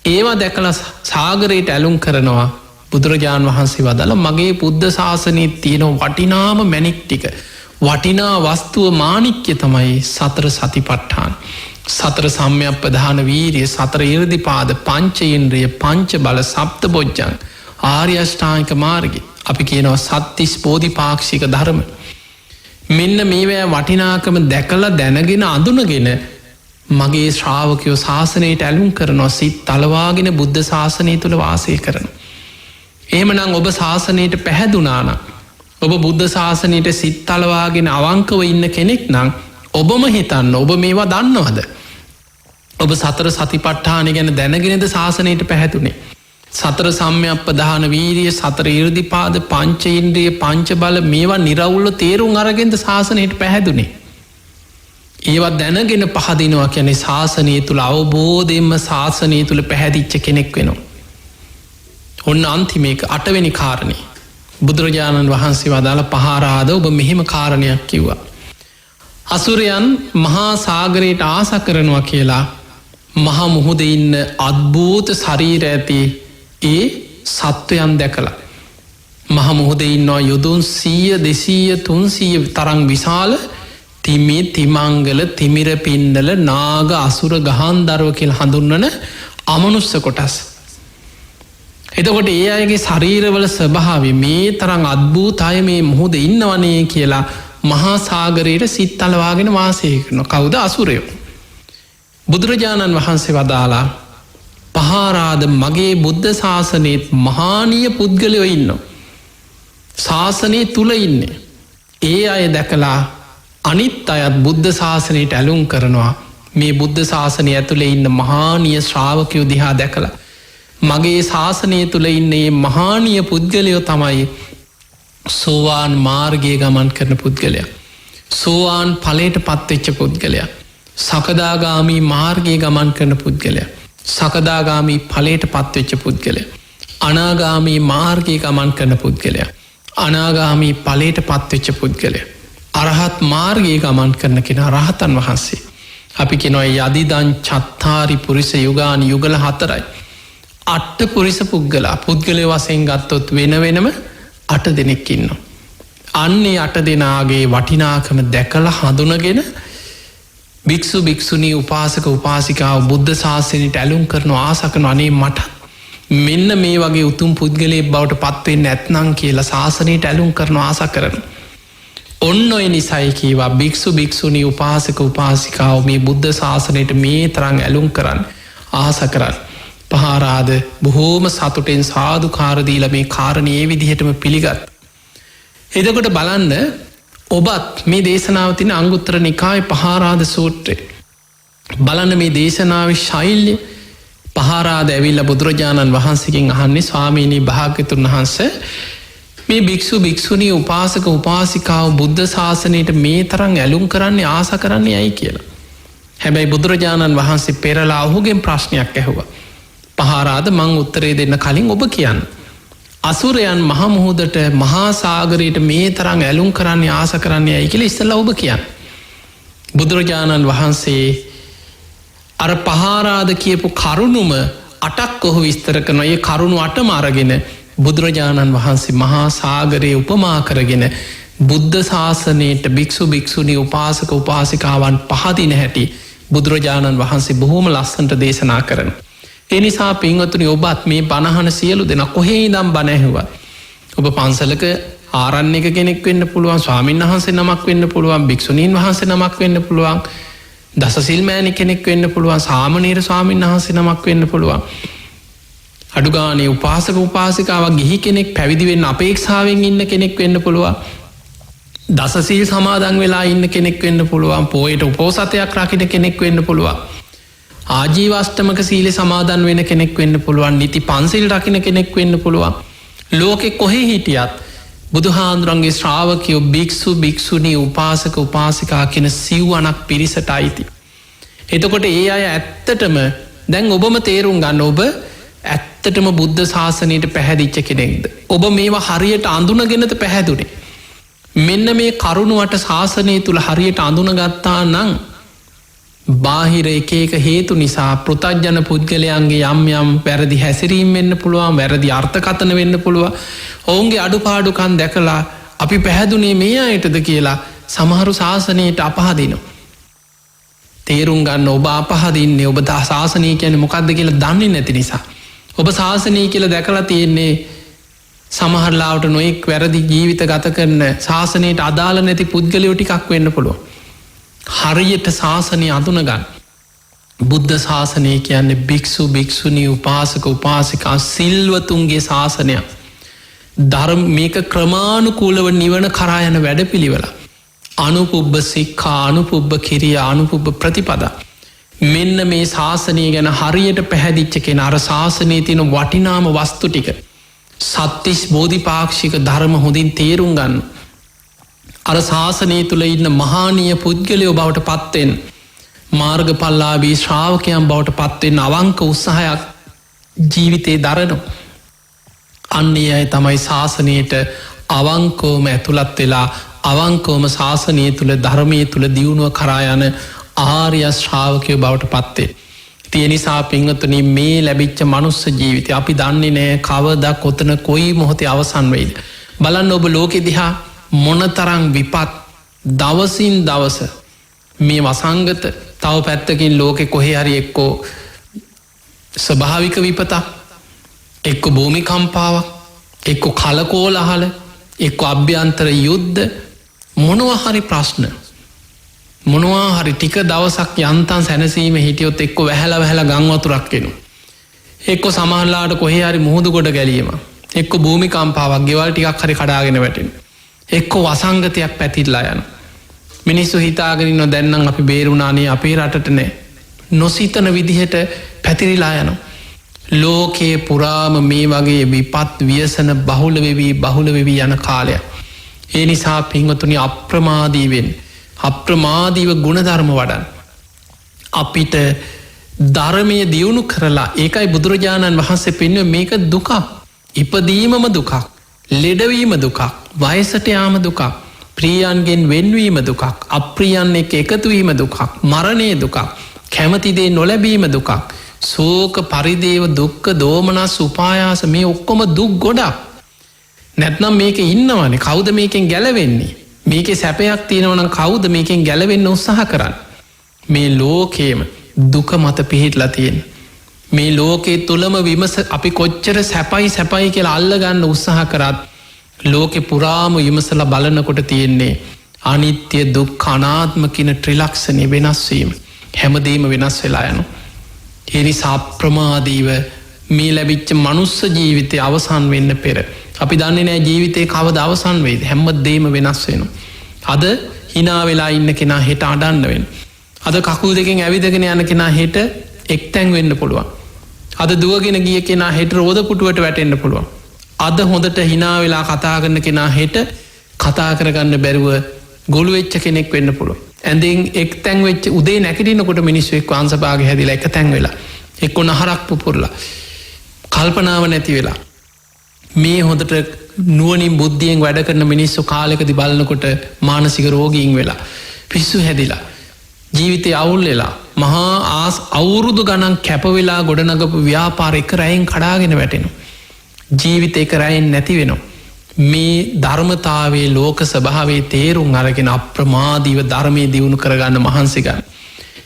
ඒවා දැකලා සාගරයට ඇලුම් කරනවා. බුදුරජාණන් වහන්සේ වදාළ මගේ බුද්ධ ශාසනයේ තියෙන වටිනාම මැණික් ටික, වටිනා වස්තුව මාණික්‍ය තමයි සතර සතිපට්ඨාන, සතර සම්‍යක් ප්‍රධාන වීරිය, සතර ඉරදිපාද, පංච ඉන්ද්‍රිය, පංච බල, සප්ත බොජ්ජංග, ආර්ය අෂ්ටාංගික මාර්ගය. අපි කියනවා සත්තිස් බෝධිපාක්ෂික ධර්ම. මෙන්න මේවැ වටිනාකම දැකලා දැනගෙන අඳුනගෙන මගේ ශ්‍රාවකයෝ ශාසනයට ඇලුම් කරනවා, සිත් තලවාගෙන බුද්ධ ශාසනය තුළ වාසය කරනවා. එහෙමනම් ඔබ ශාසනයට පැහැදුනානම්, ඔබ බුද්ධ ශාසනයට සිත් තලවාගෙන අවංකව ඉන්න කෙනෙක් නම් ඔබම හිතන්න ඔබ මේවා දන්නවද? ඔබ සතර සතිපට්ඨාන ගැන දැනගෙනද ශාසනයට පැහැදුනේ? සතර සම්‍යක් ප්‍රධාන වීරිය, සතර ඉරදිපාද, පංච ඉන්ද්‍රිය, පංච බල මේවා නිරවුල්ව තේරුම් අරගෙනද ශාසනයට පැහැදුනේ? ඒවා දැනගෙන පහදිනවා කියන්නේ ශාසනය තුළ අවබෝධයෙන්ම ශාසනය තුළ පැහැදිච්ච කෙනෙක් වෙනවා. ඔන්න අන්තිමේක 8 වෙනි කාරණේ බුදුරජාණන් වහන්සේ වදාළ පහාරාද ඔබ මෙහෙම කාරණයක් කිව්වා. අසුරයන් මහා සාගරයට ආස කරනවා කියලා මහා මුහුදේ ඉන්න අද්භූත ශරීර ඇති ඒ සත්වයන් දැකලා මහා මුහුදේ ඉන්නවා යොදුන් 100 200 300 තරම් විශාල තිමි තිමංගල තිමිර පින්නල නාග අසුර ගහන්දරව කියලා හඳුන්වන අමනුස්ස කොටස්. එතකොට ඒ අයගේ ශරීරවල ස්වභාවය මේ තරම් අද්භූතයි මේ මුහුදේ ඉන්නවනේ කියලා මහා සාගරයට සිත් තලවාගෙන වාසය කරනවා. කවුද? අසුරයෝ. බුදුරජාණන් වහන්සේ වදාලා පහාරාද මගේ බුද්ධ ශාසනයේත් මහානීය පුද්ගලයෝ ඉන්නවා. ශාසනය තුල ඉන්නේ. ඒ අය දැකලා අනිත් අයත් බුද්ධ ශාසනයට ඇලුම් කරනවා. මේ බුද්ධ ශාසනය ඇතුලේ ඉන්න මහානීය ශ්‍රාවකයෝ දිහා දැකලා මගේ ශාසනය තුල ඉන්නේ මහානීය පුද්ගලයෝ තමයි සෝවාන් මාර්ගයේ ගමන් කරන පුද්ගලයා, සෝවාන් ඵලයට පත්වෙච්ච පුද්ගලයා, සකදාගාමී මාර්ගයේ ගමන් කරන පුද්ගලයා, සකදාගාමී ඵලයට පත්වෙච්ච පුද්ගලයා, අනාගාමී මාර්ගයේ ගමන් කරන පුද්ගලයා, අනාගාමී ඵලයට පත්වෙච්ච පුද්ගලයා, අරහත් මාර්ගයේ ගමන් කරන කෙනා රහතන් වහන්සේ. අපි කියනවා යදිදං චත්තාරි පුරිස යුගානි යුගල 4යි. 8 පුරිස පුද්ගලයා පුද්ගලයා වශයෙන් ගත්තොත් වෙන වෙනම 8 දෙනෙක් ඉන්නවා. අන්නේ 8 දෙනාගේ වටිනාකම දැකලා හඳුනගෙන භික්ෂු භික්ෂුණී උපාසක උපාසිකාව බුද්ධ ශාසනයට ඇලුම් කරන ආස කරන අනේ මට මෙන්න මේ වගේ උතුම් පුද්ගලයෙක් බවට පත්වෙන්නේ නැත්නම් කියලා ශාසනයට ඇලුම් කරන ආස කරන. ඔන්න ඔය නිසයි කීවා භික්ෂු භික්ෂුණී උපාසක උපාසිකාව මේ බුද්ධ ශාසනයට මේ තරම් ඇලුම් කරන්න ආස කරන්න. පහාරාද බොහෝම සතුටෙන් සාදුකාර දීලා මේ කාරණේ ඒ විදිහටම පිළිගත්. එතකොට බලන්න ඔබත් මේ දේශනාව තියෙන අංගුත්තර නිකායේ පහාරාද සූත්‍රය බලන්න මේ දේශනාවේ ශෛල්‍ය පහාරාද ඇවිල්ලා බුදුරජාණන් වහන්සේගෙන් අහන්නේ ස්වාමීනි භාග්‍යතුන් වහන්සේ මේ භික්ෂු භික්ෂුණී උපාසක උපාසිකාව බුද්ධ ශාසනයට මේ තරම් ඇලුම් කරන්නේ ආස කරන්නේ ඇයි කියලා. හැබැයි බුදුරජාණන් වහන්සේ පෙරලා ඔහුගෙන් ප්‍රශ්නයක් ඇහුවා. පහාරාද මං උත්තරේ දෙන්න කලින් ඔබ කියන්න. අසුරයන් මහ මුහුදට මහා සාගරයට මේ තරම් ඇලුම් කරන්නේ ආස කරන්නේ ඇයි කියලා ඉස්සෙල්ලා ඔබ කියන්න. බුදුරජාණන් වහන්සේ අර පහාරාද කියපු කරුණුම 8ක් ඔහු විස්තර කරනවා. ඒ කරුණු 8ම අරගෙන බුදුරජාණන් වහන්සේ මහා සාගරයේ උපමා කරගෙන බුද්ධ ශාසනයට භික්ෂු භික්ෂුණී උපාසක උපාසිකාවන් පහදින හැටි බුදුරජාණන් වහන්සේ බොහෝම ලස්සනට දේශනා කරන. ඒ නිසා පින්වතුනි ඔබත් මේ බණහන සියලු දෙනා කොහේ ඉඳන් බණ ඇහුවත් ඔබ පන්සලක ආරණ්‍යක කෙනෙක් වෙන්න පුළුවන්, ස්වාමීන් වහන්සේ නමක් වෙන්න පුළුවන්, භික්ෂුණීන් වහන්සේ නමක් වෙන්න පුළුවන්, දසසිල් මෑණි කෙනෙක් වෙන්න පුළුවන්, සාමණේර ස්වාමීන් වහන්සේ නමක් වෙන්න පුළුවන්. අඩුගානේ උපාසක උපාසිකාවක් ගිහි කෙනෙක් පැවිදි වෙන්න අපේක්ෂාවෙන් ඉන්න කෙනෙක් වෙන්න පුළුවන්. දසසිල් සමාදන් වෙලා ඉන්න කෙනෙක් වෙන්න පුළුවන්, පොයට උපෝසතයක් රකින්න කෙනෙක් වෙන්න පුළුවන්. ආජීවාෂ්ටමක සීලේ සමාදන් වෙන කෙනෙක් වෙන්න පුළුවන්, නිති පන්සිල් රකින්න කෙනෙක් වෙන්න පුළුවන්. ලෝකෙ කොහේ හිටියත් බුදුහාඳුරන්ගේ ශ්‍රාවකයෝ භික්ෂු භික්ෂුණී උපාසක උපාසිකා කියන සිව්වනක් පිරිසට අයිති. එතකොට ඒ අය ඇත්තටම දැන් ඔබම තේරුම් ගන්න ඔබ ඇත්තටම බුද්ධ ශාසනයට පැහැදිච්ච කෙනෙක්ද? ඔබ මේවා හරියට අඳුනගෙනද පැහැදුනේ? මෙන්න මේ කරුණුවට ශාසනය තුළ හරියට අඳුනගත්තා නම් බාහිර එක හේතු නිසා පෘථග්ජන පුද්ගලයන්ගේ යම් යම් වැරදි හැසිරීම් වෙන්න පුළුවන්, වැරදි අර්ථකථන වෙන්න පුළුවන්. ඔවුන්ගේ අඩුපාඩුකම් දැකලා අපි පැහැදුනේ මේ අයටද කියලා සමහරු ශාසනයට අපහදිනවා. තේරුම් ගන්න ඔබ අපහදින්නේ ඔබ ශාසනය කියන්නේ මොකක්ද කියලා දන්නේ නැති නිසා. ඔබ ශාසනය කියලා දැකලා තියෙන්නේ සමහරලාවට නොයෙක් වැරදි ජීවිත ගත කරන ශාසනයට අදාළ නැති පුද්ගලයෝ ටිකක් වෙන්න පුළුවන්. හරියට ශාසනය අඳුනගන්න. බුද්ධ ශාසනය කියන්නේ භික්ෂු භික්ෂුණී උපාසක උපාසිකා සිල්වතුන්ගේ ශාසනයක්. ධර්ම මේක ක්‍රමානුකූලව නිවන කරා යන වැඩපිළිවෙල. අනුපුබ්බ සික්ඛා අනුපුබ්බ කිරියා අනුපුබ්බ ප්‍රතිපදා. මෙන්න මේ ශාසනය ගැන හරියට පැහැදිච්ච කෙනා අර ශාසනයේ තියෙන වටිනාම වස්තු ටික සත්තිස් බෝධිපාක්ෂික ධර්ම හොඳින් තේරුම් ගන්න. අර ශාසනය තුළ ඉන්න මහානීය පුද්ගලයෝ බවට පත්වෙන්, මාර්ගඵලලාභී ශ්‍රාවකයන් බවට පත්වෙන් අවංක උත්සාහයක් ජීවිතේ දරනවා. අන්නේ අය තමයි ශාසනයට අවංකෝම ඇතුළත් වෙලා අවංකෝම ශාසනය තුළ ධර්මය තුළ දියුණුව කරා යන ආර්ය ශ්‍රාවකයෝ බවට පත්වේ. තිය නිසා පින්වතුනි මේ ලැබිච්ච මනුස්ස ජීවිතය අපි දන්නේ නෑ කවදා කොතන කොයි මොහොතේ අවසන් වෙයිද. බලන්න ඔබ ලෝකෙ දිහා මොනතරං විපත් දවසින් දවස මේ වසංගත තව පැත්තකින් ලෝකෙ කොහේ හරි එක්කෝ ස්වභාවික විපතක්, එක්ක භූමිකම්පාවක්, එක්ක කලකෝලහල, එක්ක අභ්‍යන්තර යුද්ධ, මොනවහරි ප්‍රශ්න, මොනවා හරි ටික දවසක් යන්තන් සැනසීම හිටියොත් එක්ක වැහැල ගංවතුරක් වෙනවා. එක්ක සමහරලාට කොහේ හරි මුහුදු ගොඩ ගැලීම, එක්ක භූමිකම්පාවක් ගෙවල් ටිකක් හරි කඩාගෙන වැටෙනවා. එක්ක වසංගතයක් පැතිරලා යන. මිනිස්සු හිතාගෙන දැන්නම් අපි බේරුණානේ අපේ රටට නෑ. නොසිතන විදිහට පැතිරිලා යනවා. ලෝකයේ පුරාම මේ වගේ විපත් ව්‍යසන බහුල වෙවී යන කාලයක්. ඒ නිසා පින්වතුනි අප්‍රමාදීවෙන් අප්‍රමාදීව ගුණධර්ම වඩන්. අපිට ධර්මය දියුණු කරලා ඒකයි බුදුරජාණන් වහන්සේ පෙන්වුවේ මේක දුකක්. ඉපදීමම දුකක්, ලෙඩවීම දුකක්, වයසට යාම දුකක්, ප්‍රියයන්ගෙන් වෙන්වීම දුකක්, අප්‍රියයන් එක්ක එකතුවීම දුකක්, මරණය දුකක්, කැමතිදේ නොලැබීම දුකක්, සෝක පරිදේව දුක්ඛ දෝමනස් උපායාස මේ ඔක්කොම දුක් ගොඩක්. නැත්නම් මේක ඉන්නවනේ කවුද මේකෙන් ගැලවෙන්නේ මේකේ සැපයක් තියෙනවා නම් කවුද මේකෙන් ගැලවෙන්න උත්සාහ කරන්නේ මේ ලෝකේම දුක මත පිහිටලා තියෙන මේ ලෝකේ තුලම විමස අපි කොච්චර සැපයි කියලා අල්ලගන්න උත්සාහ කරත් ලෝකේ පුරාම විමසලා බලනකොට තියෙන්නේ අනිත්‍ය දුක්ඛ අනාත්ම කියන ත්‍රිලක්ෂණය වෙනස් වීම හැමදේම වෙනස් වෙලා යනවා ඒ නිසා අප්‍රමාදීව මේ ලැබිච්ච මනුස්ස ජීවිතය අවසන් වෙන්න පෙර අපි දන්නේ නැහැ ජීවිතේ කවද අවසන් වෙයිද හැමදේම වෙනස් වෙනවා අද hina වෙලා ඉන්න කෙනා හෙට අඬන්න වෙනවා අද කකුල් දෙකෙන් ඇවිදගෙන යන කෙනා හෙට එක්තැන් වෙන්න පුළුවන් අද දුවගෙන ගිය කෙනා හෙට රෝද පුටුවට වැටෙන්න පුළුවන් අද හොඳට hina වෙලා කතා කරන කෙනා හෙට කතා කරගන්න බැරුව ගොළු වෙච්ච කෙනෙක් වෙන්න පුළුවන් ඇඳෙන් එක්තැන් වෙච්ච උදේ නැගිටිනකොට මිනිස්සු එක්ක අංශභාගය හැදිලා එකතැන් වෙලා එක්ක නහරක් පුපුරලා කල්පනාව නැති වෙලා මේ හොඳට නුවණින් බුද්ධියෙන් වැඩ කරන මිනිස්සු කාලෙකදී බලනකොට මානසික රෝගීන් වෙලා පිස්සු හැදිලා ජීවිතය අවුල් වෙලා මහා අවුරුදු ගණන් කැප වෙලා ගොඩනගපු ව්‍යාපාර එක රැයෙන් කඩාගෙන වැටෙනවා ජීවිත එක රැයෙන් නැති වෙනවා මේ ධර්මතාවේ ලෝක ස්වභාවයේ තේරුම් අරගෙන අප්‍රමාදීව ධර්මයේ දියුණු කරගන්න මහන්සි ගන්න.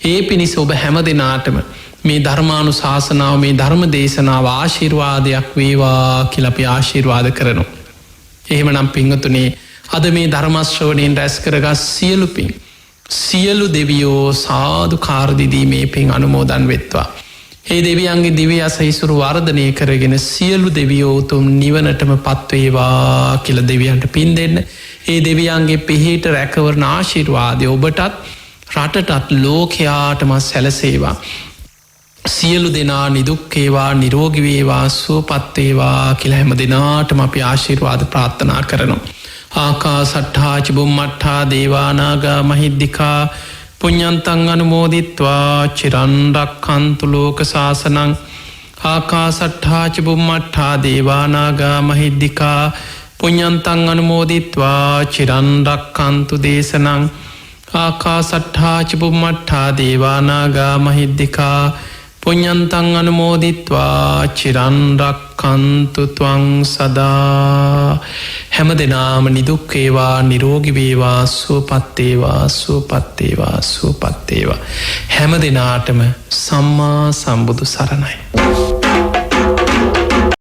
ඒ පිණිස ඔබ හැම දෙනාටම මේ ධර්මානුශාසනාව මේ ධර්ම දේශනාව ආශිර්වාදයක් වේවා කියලා අපි ආශිර්වාද කරනවා. එහෙමනම් පින්වතුනි අද මේ ධර්ම ශ්‍රවණයෙන් රැස් කරගත් සියලු පින් සියලු දෙවියෝ සාදුකාර දීදී මේ පින් අනුමෝදන් වෙත්වා. ඒ දෙවියන්ගේ දිව්‍ය අසහිසුරු වර්ධනය කරගෙන සියලු දෙවියෝ උතුම් නිවනටම පත්වේවා කියලා දෙවියන්ට පින් දෙන්න. ඒ දෙවියන්ගේ පිහිට රැකවරණ ආශිර්වාදය ඔබටත් රටටත් ලෝකයාටම සැලසේවා. සියලු දෙනා නිදුක්කේවා නිරෝගිවේවා සුවපත්වේවා කියලා හැම දෙනාටම අපි ආශිර්වාද ප්‍රාර්ථනා කරනවා. ආකා සට්ඨාච බුම්මට්ඨා දේවානාගා මහිද්දිකා පුඤ්ඤන්තං අනුමෝදිත්වා චිරන් රක්ඛන්තු ලෝක සාසනං ආකාසට්ඨාච බුම්මට්ඨා දේවානාගා මහිද්దికා පුඤ්ඤන්තං අනුමෝදිත්වා චිරන් රක්ඛන්තු දේශනං ආකාසට්ඨාච බුම්මට්ඨා දේවානාගා මහිද්దికා පුඤ්ඤන්තං අනුමෝදිත්වා චිරන් රක්ඛන්තු ත්වං සදා හැම දිනාම නිදුක් වේවා නිරෝගී වේවා සුවපත් වේවා සුවපත් වේවා සුවපත් වේවා හැම දිනාටම සම්මා සම්බුදු සරණයි